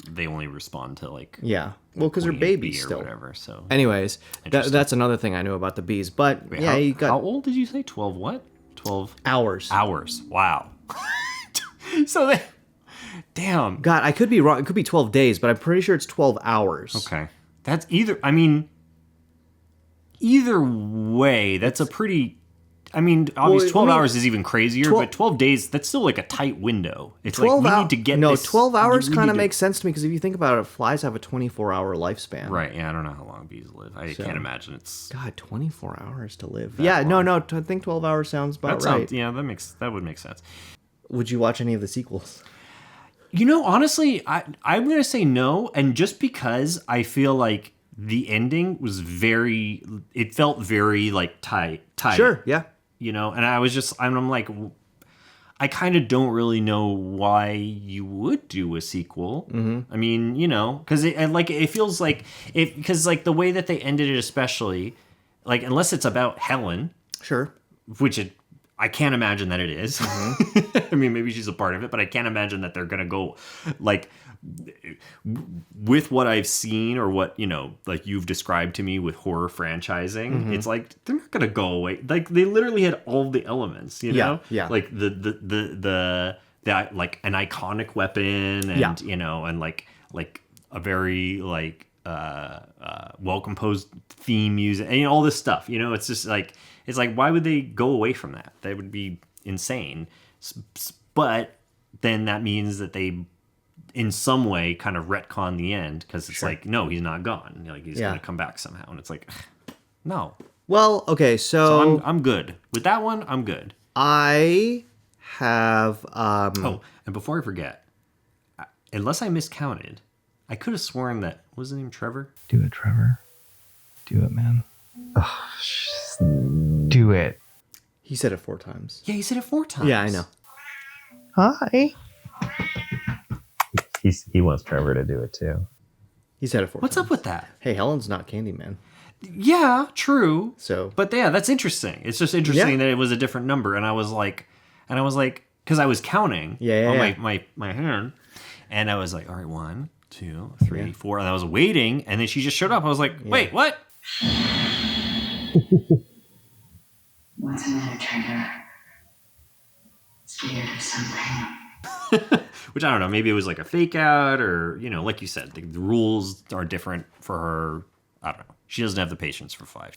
they only respond to like Yeah. Well, because they're queen babies bee or still. whatever. So Anyways, Interesting. that's another thing I knew about the bees. But Wait, yeah, you got how old did you say? 12 what? 12 hours. hours. Wow. So they, damn. God, I could be wrong. It could be 12 days, but I'm pretty sure it's 12 hours. Okay. That's either. I mean, either way, that's a pretty. I mean, obviously, 12 hours is even crazier, but 12 days, that's still like a tight window. It's like, we need to get No, this. 12 hours we kind need of to- makes sense to me because if you think about it, flies have a 24-hour lifespan. Right, yeah, I don't know how long bees live. I can't imagine it's. God, 24 hours to live. Yeah, no, I think 12 hours sounds about That right. sounds, yeah, that would make sense. Would you watch any of the sequels? You know, honestly, I'm going to say no. And just because I feel like the ending was it felt very like tight. Sure, yeah. You know, and I'm like, I kind of don't really know why you would do a sequel. Mm-hmm. I mean, you know, because it feels like because like the way that they ended it, especially like unless it's about Helen, Sure. which I can't imagine that it is. Mm-hmm. I mean, maybe she's a part of it, but I can't imagine that they're gonna go like with what I've seen or what, you know, like you've described to me with horror franchising. Mm-hmm. It's like they're not gonna go away. Like they literally had all the elements, you know? Yeah. Like the like an iconic weapon and you know, and like a very like well composed theme music and you know, all this stuff. You know, it's just like why would they go away from that? That would be insane. But then that means that they in some way kind of retcon the end because it's like, no, he's not gone. Like he's gonna come back somehow. And it's like, no. Well, okay, so I'm good. With that one, I'm good. I have Oh, and before I forget, unless I miscounted, I could have sworn that what was his name Trevor? Do it, Trevor. Do it, man. Do it. he said it 4 times. Yeah, he said it 4 times. Yeah, I know. Hi. He wants Trevor to do it too. He said it 4 What's times. up with that? Hey, Helen's not Candyman. Yeah, true. So But yeah, that's interesting. It's just interesting that it was a different number, and I was like, because I was counting on my hand, and I was like, all right, 1, 2, 3, 4, and I was waiting, and then she just showed up. I was like, wait, what? What's the matter, Trevor? Scared of something? Which I don't know. Maybe it was like a fake out, or you know, like you said, the rules are different for her. I don't know. She doesn't have the patience for 5.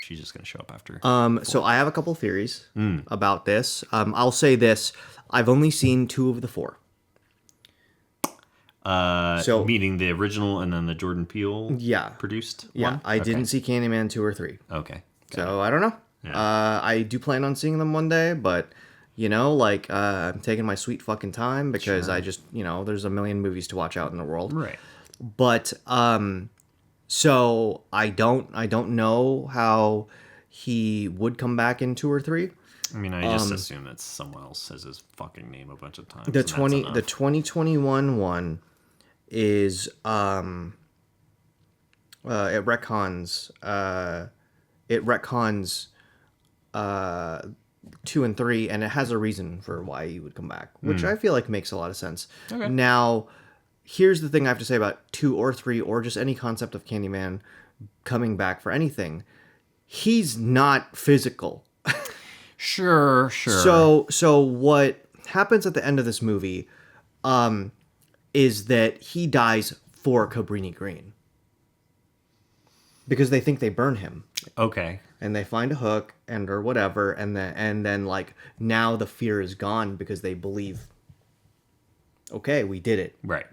She's just gonna show up after. so I have a couple theories about this. I'll say this: I've only seen 2 of the 4. So meaning the original and then the Jordan Peele Yeah. produced yeah, one? I didn't see Candyman 2 or 3. Okay. So I don't know. I do plan on seeing them one day, but you know, like I'm taking my sweet fucking time because I just, you know, there's a million movies to watch out in the world. Right. But so I don't know how he would come back in 2 or 3. I mean, I just assume that someone else says his fucking name a bunch of times. The and that's enough. 2021 one is it retcons 2 and 3, and it has a reason for why he would come back, which I feel like makes a lot of sense. Okay. Now, here's the thing I have to say about 2 or 3 or just any concept of Candyman coming back for anything. He's not physical. Sure. So what happens at the end of this movie is that he dies for Cabrini Green. Because they think they burn him. Okay. And they find a hook and or whatever, and then like now the fear is gone because they believe, okay, we did it. Right.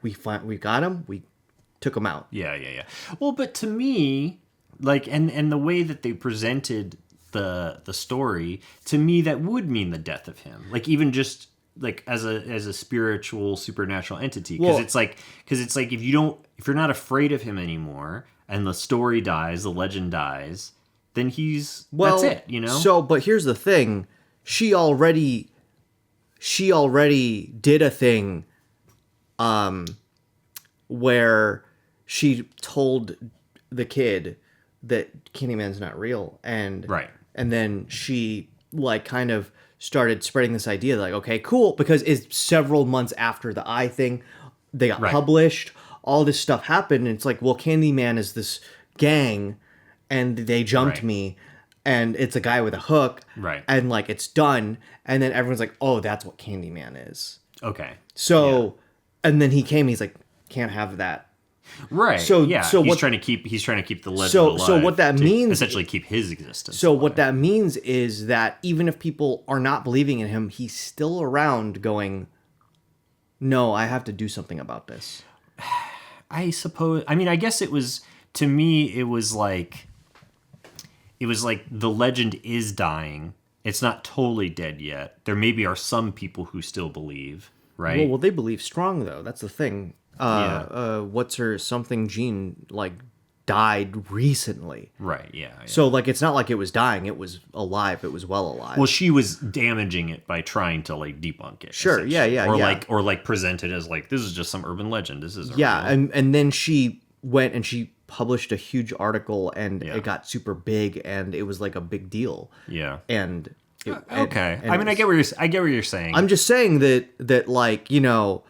Yeah. Well, but to me, like, and the way that they presented the story, to me, that would mean the death of him. Like, even just like as a spiritual, supernatural entity. Because it's like if you're not afraid of him anymore, and the story dies, the legend dies, then that's it, you know? So, but here's the thing. She already did a thing where she told the kid that Candyman's not real, and Right. and then she like kind of started spreading this idea like, okay, cool, because it's several months after the eye thing, they got Right. published, all this stuff happened, and it's like, well, Candyman is this gang, and they jumped Right. me, and it's a guy with a hook, Right. and like it's done, and then everyone's like, oh, that's what Candyman is. Okay. So, and then he came, he's like, can't have that. Right. So- yeah, so he's what- trying to keep the legend So- alive. so what that to means- essentially keep his existence. So alive. what that means is that even if people are not believing in him, he's still around going, no, I have to do something about this. I suppose. I mean, I guess it was, to me, it was like the legend is dying. It's not totally dead yet. There maybe are some people who still believe, right? Well, they believe strong though. That's the thing. What's her something Jean like died recently. Right. Yeah. So like it's not like it was dying. It was alive. It was well alive. Well, she was damaging it by trying to like debunk it. Sure, yeah, essentially. yeah, Or yeah. like present it as like, this is just some urban legend. This is yeah, real. and then she went and she published a huge article, and Yeah. it got super big, and it was like a big deal. Yeah. And it- Okay. and I it mean, was- I get what you're saying. I'm just saying that like, you know,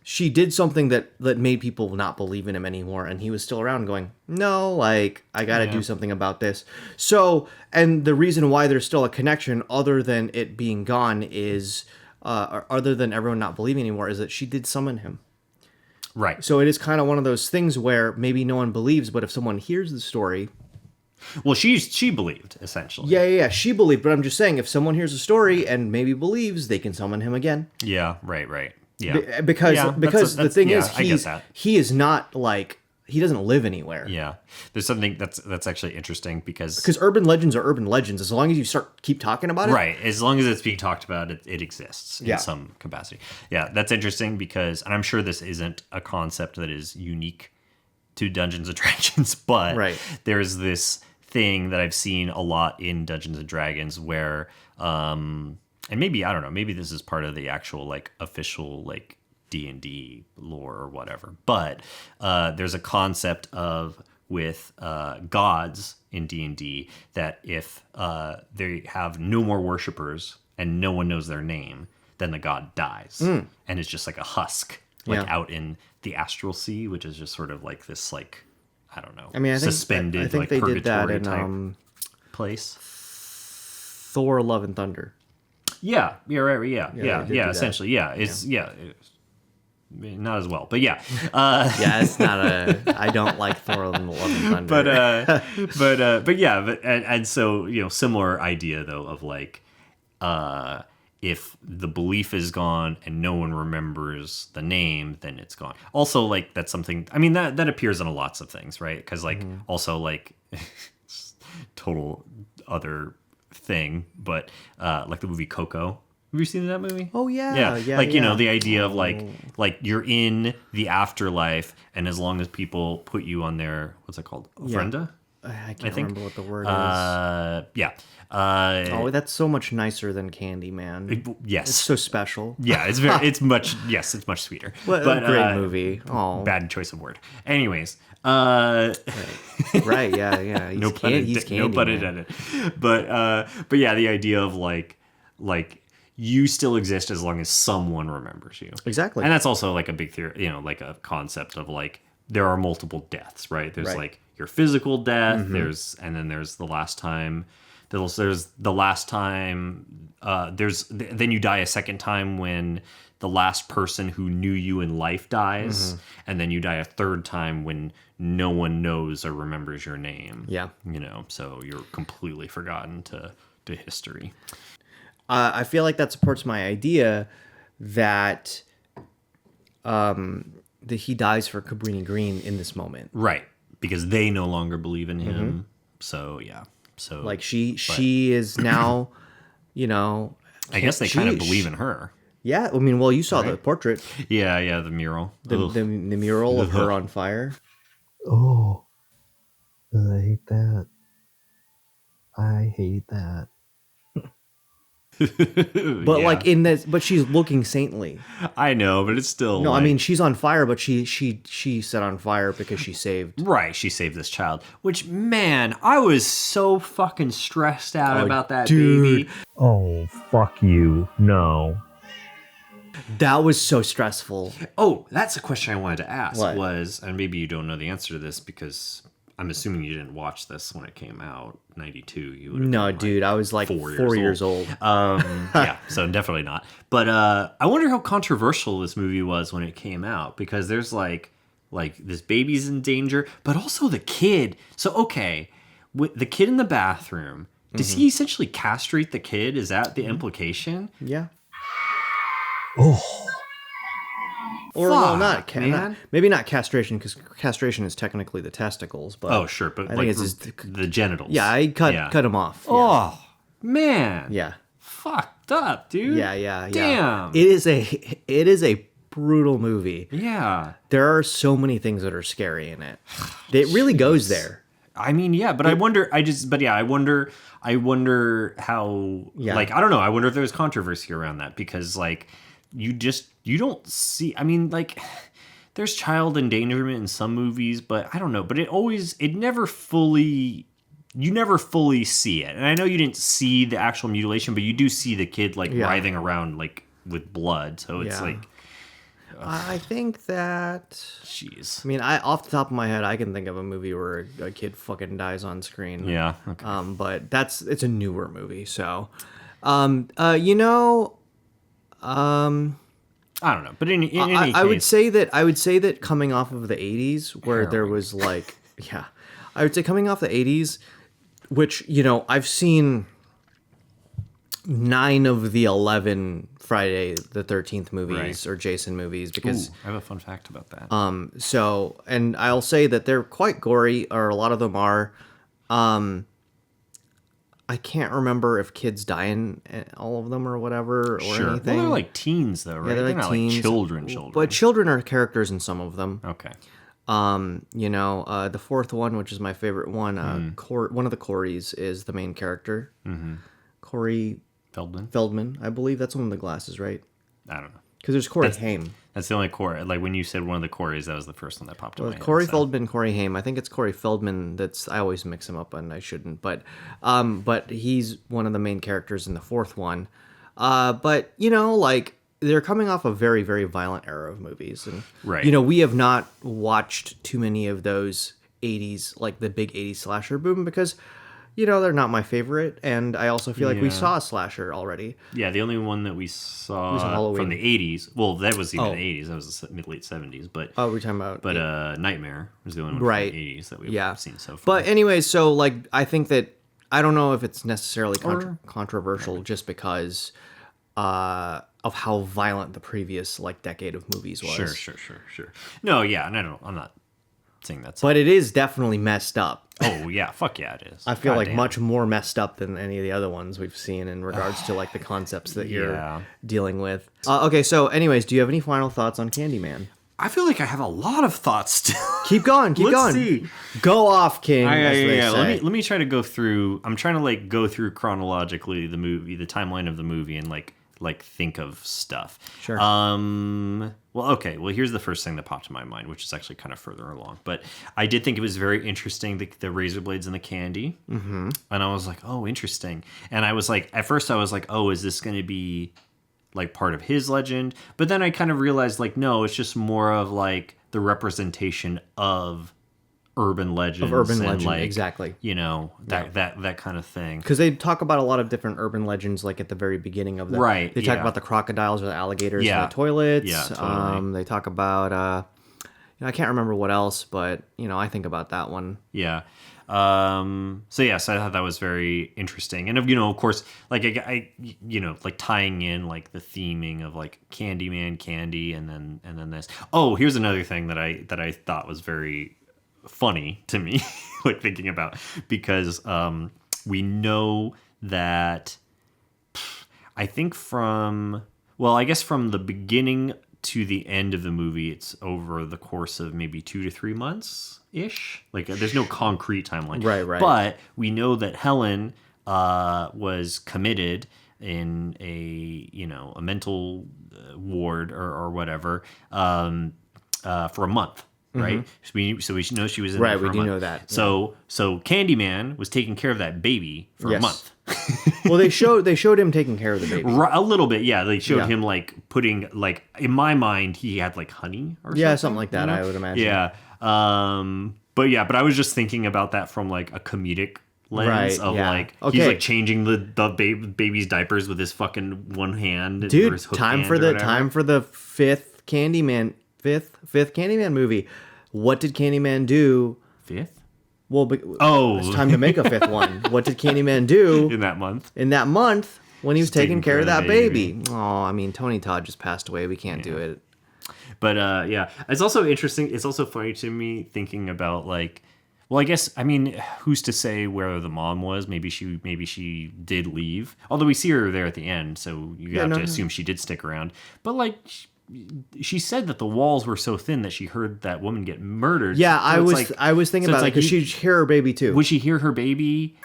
she did something that made people not believe in him anymore, and he was still around going, no, like, I gotta do something about this. So, and the reason why there's still a connection other than it being gone is, other than everyone not believing anymore, is that she did summon him. right. So it is kind of one of those things where maybe no one believes, but if someone hears the story, Well, she believed, essentially. yeah, she believed. But I'm just saying, if someone hears the story and maybe believes, they can summon him again. Yeah. Right. Yeah. Because Yeah, the thing is, I get that. he is not like, he doesn't live anywhere. Yeah. There's something that's actually interesting because Because urban legends are urban legends. As long as you keep talking about it. right, as long as it's being talked about, it exists in Yeah. some capacity. Yeah, that's interesting because, and I'm sure this isn't a concept that is unique to Dungeons and Dragons, but Right. there's this thing that I've seen a lot in Dungeons and Dragons where, and maybe, I don't know, maybe this is part of the actual like official like D&D lore or whatever, but there's a concept of with gods in D&D that if they have no more worshippers and no one knows their name, then the god dies and it's just like a husk, like Yeah. out in the astral sea, which is just sort of like this like, I don't know, I mean, I think, suspended I think like they purgatory did that in type place. Thor: Love and Thunder. Yeah, right, yeah, they did do that. essentially, yeah, it's not as well, but yeah, Yeah, it's not a. I don't like Thor: Love and Thunder. but yeah, and so, you know, similar idea though of like, if the belief is gone and no one remembers the name, then it's gone. Also, like that's something. I mean that appears in lots of things, right? Because like also like total other thing, but like the movie Coco. Have you seen that movie? Oh, yeah, yeah, Like, you know, yeah. the idea of like you're in the afterlife, and as long as people put you on their, what's it called? Ofrenda? I can't think, remember what the word is. Yeah. Oh, that's so much nicer than Candyman. Yes. It's so special. Yeah, it's much sweeter. What a great movie. Oh, Bad choice of word. Anyways, right, yeah. He's no pun Candyman. intended. But yeah, the idea of like you still exist as long as someone remembers you. Exactly. And that's also like a big theory, you know, like a concept of like there are multiple deaths, right? There's Right. like your physical death, and then there's the last time. There's the last time. Then you die a second time when the last person who knew you in life dies, and then you die a third time when no one knows or remembers your name. Yeah. You know, so you're completely forgotten to history. I feel like that supports my idea that that he dies for Cabrini Green in this moment. Right. Because they no longer believe in him. So yeah. So Like she is now, you know. I guess they kind of believe in her. Yeah, I mean, well, you saw the portrait, Yeah, the mural. the mural of her on fire. Oh, I hate that. I hate that. But Yeah. like in this, but she's looking saintly. I know, but it's still No, I like- mean she's on fire, but she set on fire because she saved. right, she saved this child. Which, man, I was so fucking stressed out about that dude. baby. Oh, fuck you. No. That was so stressful. Oh, that's a question I wanted to ask. What? Was, and maybe you don't know the answer to this because I'm assuming you didn't watch this when it came out, 92. You would have No, been, like, dude, I was like 4 years old. Yeah, so definitely not. But I wonder how controversial this movie was when it came out, because there's like this baby's in danger, but also the kid. So okay, with the kid in the bathroom, does he essentially castrate the kid? Is that the implication? Yeah. Oh. Or well, Fuck, not, man. maybe not castration, because castration is technically the testicles. But Oh, sure, but I like think it's just the genitals. yeah, I cut him off. Yeah. Oh man. Yeah. Fucked up, dude. Yeah. Damn. It is a brutal movie. Yeah. There are so many things that are scary in it. It really goes there. I mean, yeah, but I wonder. I wonder how. Yeah. Like, I don't know. I wonder if there was controversy around that, because like you don't see. I mean, like there's child endangerment in some movies, but I don't know. But it never fully. You never fully see it, and I know you didn't see the actual mutilation, but you do see the kid like Yeah. writhing around like with blood. So it's Yeah. like, I think that. jeez. I mean, off the top of my head, I can think of a movie where a kid fucking dies on screen. Yeah. Okay. But it's a newer movie, so, you know, I don't know, but in any case, I would say that coming off of the 80s, where there was like, yeah, I would say coming off the 80s, which, you know, I've seen 9 of the 11 Friday the 13th movies, Right. or Jason movies, because Ooh, I have a fun fact about that. so, and I'll say that they're quite gory, or a lot of them are. I can't remember if kids die in all of them or whatever, or Sure. anything. Well, they're like teens, though, right? Yeah, they're like not teens. like children. But children are characters in some of them. Okay. You know, the fourth one, which is my favorite one, one of the Coreys is the main character. Mm-hmm. Corey Feldman? Feldman, I believe that's one of the glasses, right? I don't know. Because there's Corey Haim. That's the only core. Like when you said one of the Coreys, that was the first one that popped in my head. Corey so. Feldman, Corey Haim. I think it's Corey Feldman. I always mix him up, and I shouldn't. But he's one of the main characters in the fourth one. But you know, like they're coming off a very, very violent era of movies, and Right. you know, we have not watched too many of those '80s, like the big '80s slasher boom, because you know they're not my favorite, and I also feel like we Yeah. saw a slasher already. Yeah, the only one that we saw Halloween. from the 80s. Well, that was even Oh. the 80s. That was the late 70s. But Oh, we're talking about Nightmare was the only one Right. from the 80s that we've Yeah. seen so far. But anyways, so like I think that I don't know if it's necessarily controversial just because of how violent the previous like decade of movies was. Sure. No, yeah, and I'm not saying that's. But it is definitely messed up. Oh yeah, fuck yeah, it is. I feel like Goddamn. much more messed up than any of the other ones we've seen in regards to like the concepts that you're Yeah. dealing with. Okay, so anyways, do you have any final thoughts on Candyman? I feel like I have a lot of thoughts still. Keep going, keep Let's going. see. Go off, King. as they Yeah. say. Let me try to go through. I'm trying to like go through chronologically the movie, the timeline of the movie, and like think of stuff. Sure. Well, okay. Well, here's the first thing that popped in my mind, which is actually kind of further along. But I did think it was very interesting, the razor blades and the candy. Mm-hmm. And I was like, oh, interesting. And I was like, at first I was like, oh, is this going to be like part of his legend? But then I kind of realized like, no, it's just more of like the representation of urban legends. Like, exactly. You know, that kind of thing. Because they talk about a lot of different urban legends, like at the very beginning of the. Right, They talk yeah. about the crocodiles or the alligators in Yeah. the toilets. Yeah, totally. They talk about. I can't remember what else, but you know, I think about that one. Yeah. So I thought that was very interesting. And, you know, of course, like I you know, like tying in like the theming of like Candyman, candy, and then this. Oh, here's another thing that I thought was very funny to me, like thinking about, because we know that I think from the beginning to the end of the movie, it's over the course of maybe 2 to 3 months ish. Like there's no concrete timeline. Right. But we know that Helen was committed in a mental ward or whatever for a month. Right, so we know she was in there Right, for we a do month. know that, So Candyman was taking care of that baby for a Yes. month. Well, they showed him taking care of the baby. A little bit, yeah. They showed Yeah. him like putting like in my mind he had like honey or Yeah, something. something like that, I would imagine. Yeah. But I was just thinking about that from like a comedic lens Right, of yeah. like Okay. he's like changing the baby's diapers with his fucking one hand. or Dude, his hook time hand for or the whatever. fifth Candyman movie. What did Candyman do? Fifth Well, Oh. it's time to make a fifth one. What did Candyman do in that month. in that month when he was taking care of that the baby? Oh, I mean, Tony Todd just passed away. We can't do it. But yeah, it's also interesting. It's also funny to me thinking about like, well, I guess I mean, who's to say where the mom was? Maybe she did leave. Although we see her there at the end, so you have to assume she did stick around. But like, she said that the walls were so thin that she heard that woman get murdered. Yeah, So I it's was like- I was thinking so it's about it like because you- she'd hear her baby too. Would she hear her baby?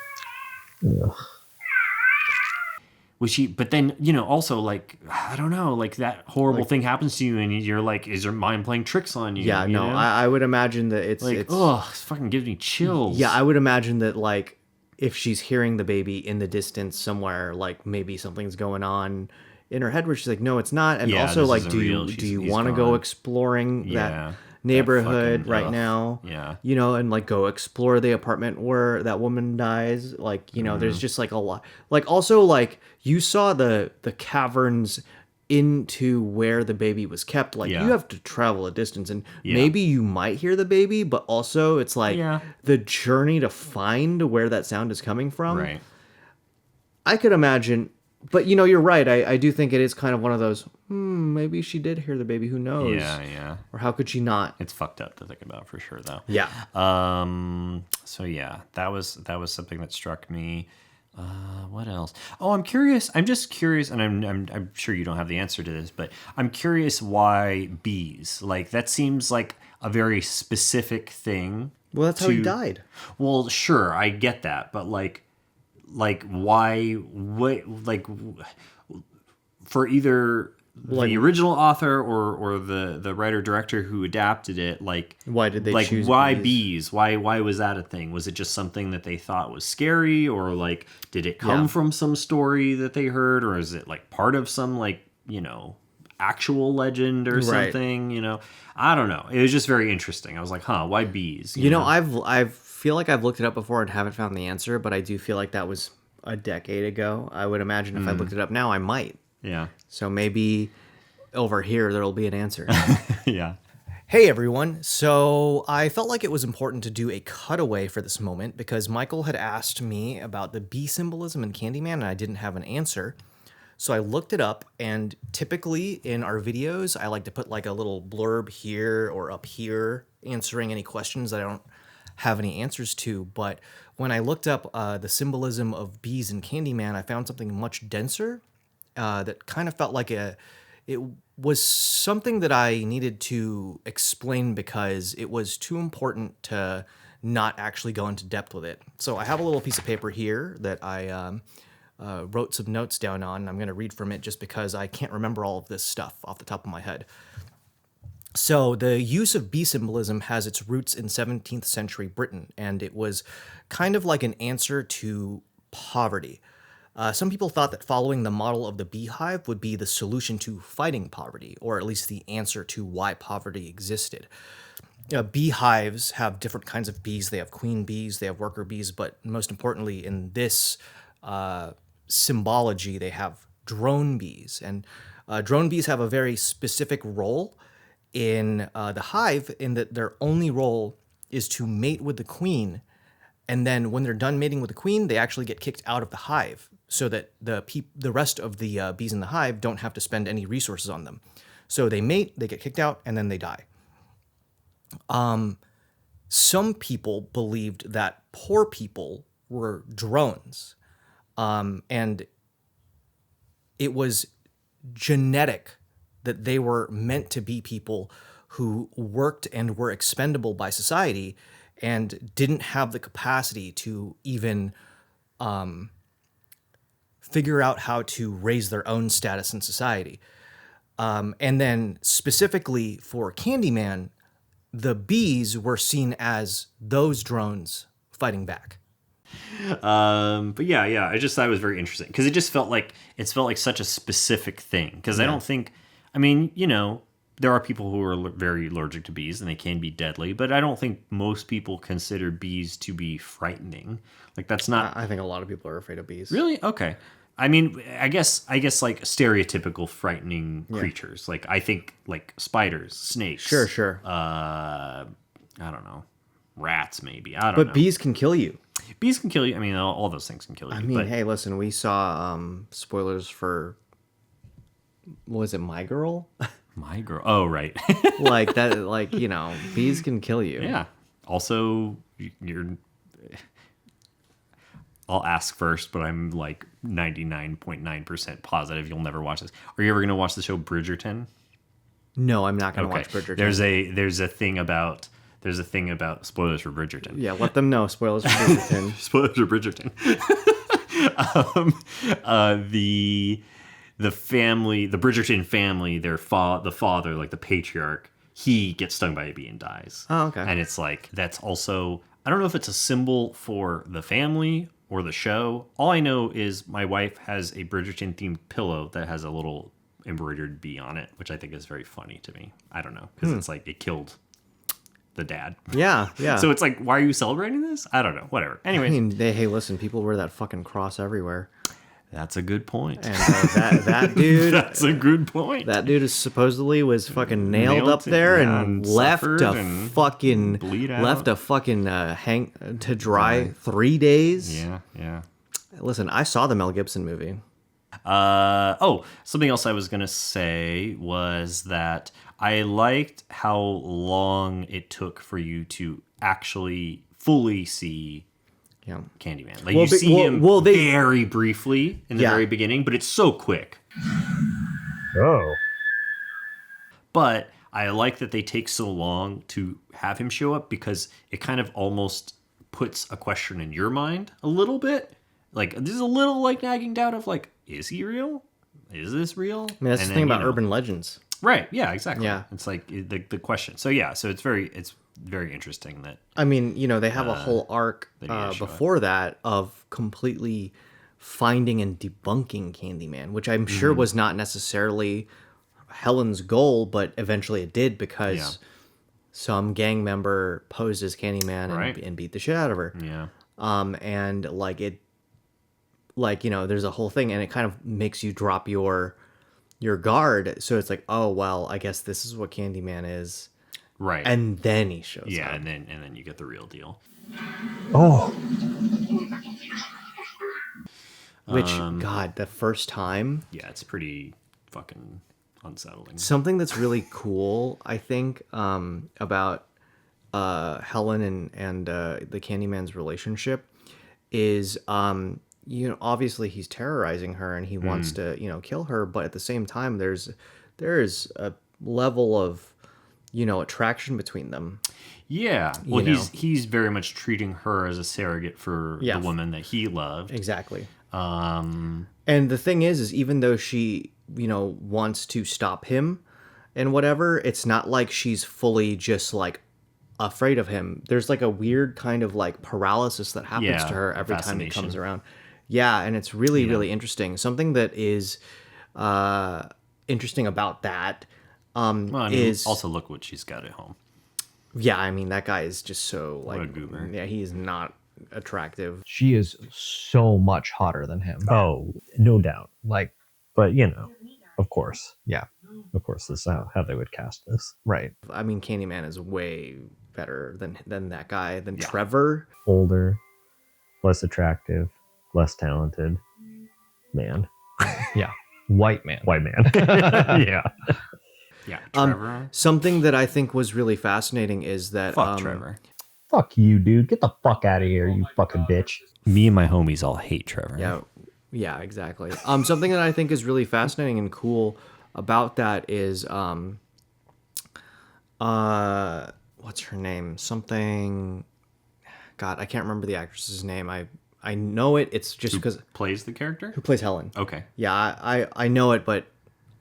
Was she? But then also like I don't know, like that horrible thing happens to you, and you're like, is your mind playing tricks on you? Yeah, you no, know? I would imagine that it's like it's it fucking gives me chills. yeah, I would imagine that like if she's hearing the baby in the distance somewhere, like maybe something's going on in her head where she's like, no, it's not. And Yeah, also this like, isn't do real. you He's want to go gone. exploring Yeah, that that neighborhood fucking- right ugh. now? Yeah. And like go explore the apartment where that woman dies. Like, there's Mm-hmm. just like a lot. Like also like you saw the caverns into where the baby was kept. Like Yeah. you have to travel a distance, and maybe you might hear the baby, but also it's like Yeah. the journey to find where that sound is coming from. Right. I could imagine, but you're right. I do think it is kind of one of those. Maybe she did hear the baby. Who knows? Yeah. Or how could she not? It's fucked up to think about for sure, though. Yeah. So yeah, that was something that struck me. What else? Oh, I'm curious. I'm just curious, and I'm sure you don't have the answer to this, but I'm curious why bees. Like that seems like a very specific thing. Well, that's how he died. Well, sure, I get that, but like why? What? Like for either the original author or the writer director who adapted it, like Why did they like choose why bees? Why was that a thing? Was it just something that they thought was scary, or like did it come Yeah. from some story that they heard, or is it like part of some like actual legend or Right. something? I don't know. It was just very interesting. I was like, why bees? I feel like I've looked it up before and haven't found the answer, but I do feel like that was a decade ago. I would imagine if I looked it up now, I might. Yeah. So maybe over here there'll be an answer. Yeah. Hey everyone. So I felt like it was important to do a cutaway for this moment because Michael had asked me about the bee symbolism in Candyman and I didn't have an answer. So I looked it up, and typically in our videos, I like to put like a little blurb here or up here answering any questions that I don't have any answers to. But when I looked up the symbolism of bees in Candyman, I found something much denser that kind of felt like it was something that I needed to explain because it was too important to not actually go into depth with it. So I have a little piece of paper here that I wrote some notes down on. I'm going to read from it just because I can't remember all of this stuff off the top of my head. So the use of bee symbolism has its roots in 17th century Britain, and it was kind of like an answer to poverty. Some people thought that following the model of the beehive would be the solution to fighting poverty, or at least the answer to why poverty existed. Beehives have different kinds of bees. They have queen bees, they have worker bees, but most importantly in this symbology, they have drone bees. And drone bees have a very specific role in the hive in that their only role is to mate with the queen. And then when they're done mating with the queen, they actually get kicked out of the hive so that the rest of the bees in the hive don't have to spend any resources on them. So they mate, they get kicked out, and then they die. Some people believed that poor people were drones. And it was genetic that they were meant to be people who worked and were expendable by society and didn't have the capacity to even figure out how to raise their own status in society. And then specifically for Candyman, the bees were seen as those drones fighting back. But yeah, I just thought it was very interesting because it felt like such a specific thing. Because I don't think, I mean, there are people who are very allergic to bees and they can be deadly, but I don't think most people consider bees to be frightening. Like that's not. I think a lot of people are afraid of bees. Really? Okay. I mean, I guess like stereotypical frightening creatures. Like I think like spiders, snakes. Sure. I don't know, rats maybe. I don't know. But bees can kill you. Bees can kill you. I mean, all those things can kill you. I mean, but, hey, listen, we saw spoilers for, was it My Girl? My Girl. Oh, right. Like that, like, bees can kill you. Yeah. Also, I'll ask first, but I'm like 99.9% positive you'll never watch this. Are you ever going to watch the show Bridgerton? No, I'm not going to watch Bridgerton. There's a thing about spoilers for Bridgerton. Yeah, let them know. Spoilers for Bridgerton. Spoilers for Bridgerton. The family, the Bridgerton family, the father, like the patriarch, he gets stung by a bee and dies. Oh, okay. And it's like, that's also, I don't know if it's a symbol for the family or the show. All I know is my wife has a Bridgerton themed pillow that has a little embroidered bee on it, which I think is very funny to me. I don't know, because it's like, it killed the dad. Yeah. So it's like, why are you celebrating this? I don't know. Whatever. Anyway. I mean, hey, listen, people wear that fucking cross everywhere. That's a good point. And that dude... That's a good point. That dude is supposedly was fucking nailed up there and left a fucking hang to dry 3 days. Yeah. Listen, I saw the Mel Gibson movie. Something else I was gonna say was that I liked how long it took for you to actually fully see Candyman. Like you see him very briefly in the very beginning, but it's so quick. Oh. But I like that they take so long to have him show up because it kind of almost puts a question in your mind a little bit. Like there's a little like nagging doubt of like, is he real? Is this real? I mean, that's the thing about urban legends. Right. Yeah, exactly. Yeah. It's like the question. So it's very interesting that. I mean, they have a whole arc before that of completely finding and debunking Candyman, which I'm sure was not necessarily Helen's goal, but eventually it did because some gang member posed as Candyman and beat the shit out of her. Yeah. And there's a whole thing, and it kind of makes you drop your guard. So it's like, oh well, I guess this is what Candyman is. Right. And then he shows up. Yeah, and then you get the real deal. Oh. Which, God, the first time. Yeah, it's pretty fucking unsettling. Something that's really cool, I think, about Helen and the Candyman's relationship is, obviously he's terrorizing her and he wants to, kill her, but at the same time, there is a level of attraction between them. Yeah. Well, he's very much treating her as a surrogate for the woman that he loved. Exactly. And the thing is even though she, wants to stop him and whatever, it's not like she's fully just like afraid of him. There's like a weird kind of like paralysis that happens to her every time he comes around. Yeah. And it's really, really interesting. Something that is interesting about that is also look what she's got at home. Yeah, I mean that guy is just so like, what a goober. Yeah, he is not attractive. She is so much hotter than him. Oh, no doubt. Like, but of course. Yeah. Of course, this is how they would cast this. Right. I mean, Candyman is way better than that guy, than Trevor. Older, less attractive, less talented man. Yeah. White man. Yeah. Yeah, Trevor. Something that I think was really fascinating is that Fuck Trevor. Fuck you, dude. Get the fuck out of here, you fucking bitch. Me and my homies all hate Trevor. Yeah, exactly. Something that I think is really fascinating and cool about that is what's her name? Something. God, I can't remember the actress's name. I I know it. It's just because Plays the character? who plays Helen. Okay. Yeah, I know it, but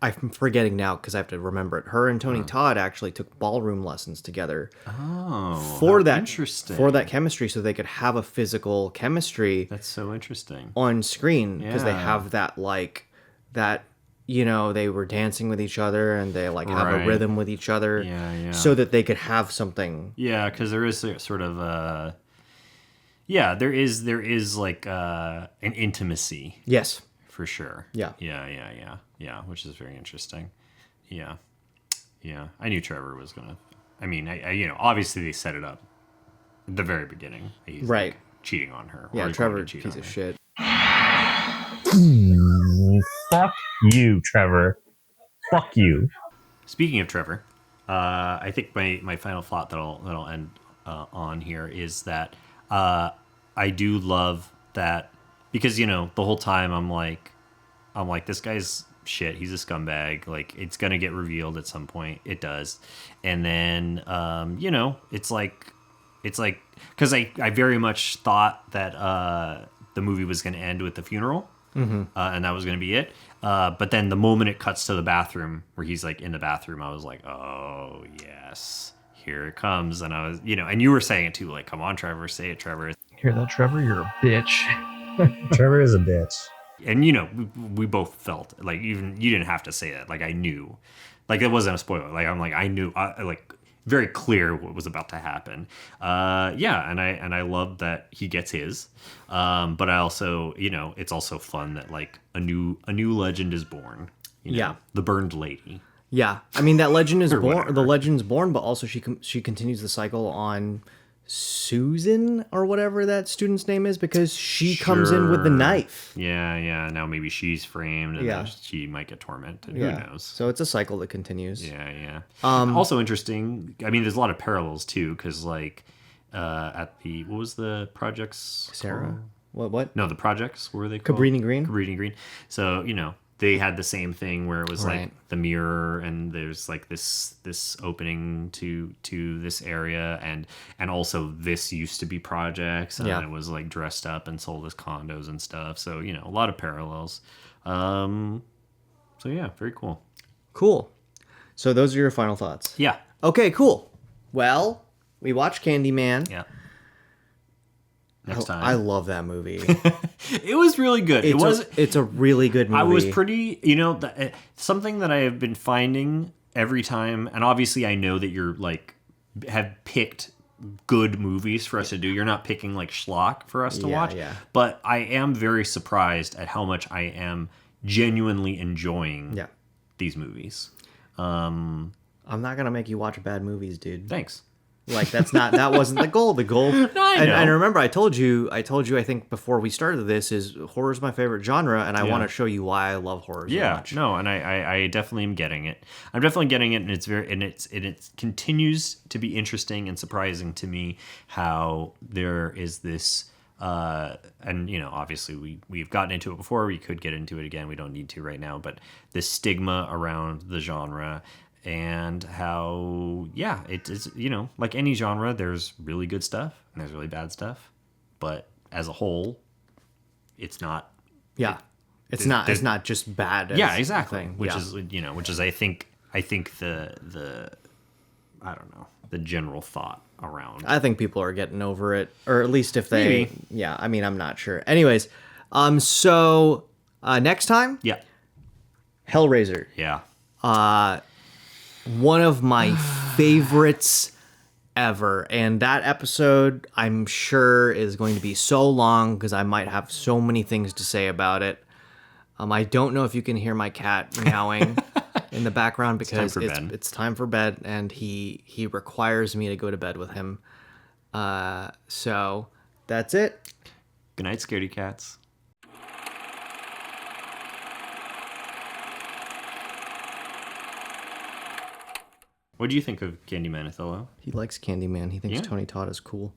I'm forgetting now because I have to remember it. Her and Tony Todd actually took ballroom lessons together Oh, for how that interesting. for that chemistry, so they could have a physical chemistry That's so interesting. on screen because they Yeah. have that that they were dancing with each other and they like have a Right. rhythm with each other, Yeah. so that they could have something. Yeah, because there is sort of there is like an intimacy Yes. for sure. Yeah. Yeah, which is very interesting. Yeah. I knew Trevor was gonna. I mean, I obviously they set it up at the very beginning. He's Right. like, cheating on her. Yeah, or going Trevor, to cheat piece on of her. shit. Fuck you, Trevor. Fuck you. Speaking of Trevor, I think my final thought that'll end on here is that I do love that because the whole time I'm like this guy's shit. He's a scumbag. Like it's gonna get revealed at some point. It does, and then it's like because I very much thought that the movie was gonna end with the funeral. And that was going to be it. But then the moment it cuts to the bathroom where he's like in the bathroom, I was like, oh, yes, here it comes. And I was, and you were saying it too, like, come on, Trevor, say it, Trevor. Hear that, Trevor? You're a bitch. Trevor is a bitch. And, we both felt like even you didn't have to say that. Like, I knew, like, it wasn't a spoiler. Like, I'm like, I knew, like, very clear what was about to happen. And I love that he gets his. But I also, it's also fun that like a new legend is born. Yeah. The burned lady. Yeah, I mean that legend is Or born. whatever. The legend's born, but also she continues the cycle on Susan or whatever that student's name is because she comes in with the Sure. knife. Yeah. Now maybe she's framed and Yeah. then she might get tormented. Yeah, Who knows? so it's a cycle that continues. Yeah. Also interesting. I mean, there's a lot of parallels too, because like at what was the projects? Sarah, called? what? No, the projects. What were they called? Cabrini Green? Cabrini Green. So they had the same thing where it was Right. like the mirror and there's like this opening to this area and also this used to be projects and Yeah. it was like dressed up and sold as condos and stuff. So a lot of parallels. So yeah, very cool. Cool. So those are your final thoughts. Yeah. Okay, cool. Well, we watched Candyman. Yeah. Next time. I love that movie. It was really good. It's a really good movie. I was pretty, something that I have been finding every time, and obviously I know that you're like, have picked good movies for us to do. You're not picking like schlock for us to watch. Yeah. But I am very surprised at how much I am genuinely enjoying Yeah. these movies. I'm not gonna make you watch bad movies, dude. Thanks. Like that wasn't the goal. The goal. I know. And remember, I told you. I think before we started this is horror's my favorite genre, and I want to show you why I love horror so much. No, and I definitely am getting it. I'm definitely getting it, and it continues to be interesting and surprising to me how there is this. And obviously we've gotten into it before. We could get into it again. We don't need to right now, but this stigma around the genre. And how, it is, like any genre, there's really good stuff and there's really bad stuff. But as a whole, it's not. Yeah, it's not just bad. Yeah, as exactly. a thing. Which Yeah. is I think the I don't know, the general thought around. I think people are getting over it, or at least if they. Maybe. Yeah, I mean, I'm not sure. Anyways, so next time, Yeah. Hellraiser. Yeah. One of my favorites ever. And that episode, I'm sure, is going to be so long because I might have so many things to say about it. I don't know if you can hear my cat meowing in the background because it's time for bed, and he requires me to go to bed with him. So that's it. Good night, Scaredy Cats. What do you think of Candyman Othello? He likes Candyman. He thinks Yeah. Tony Todd is cool.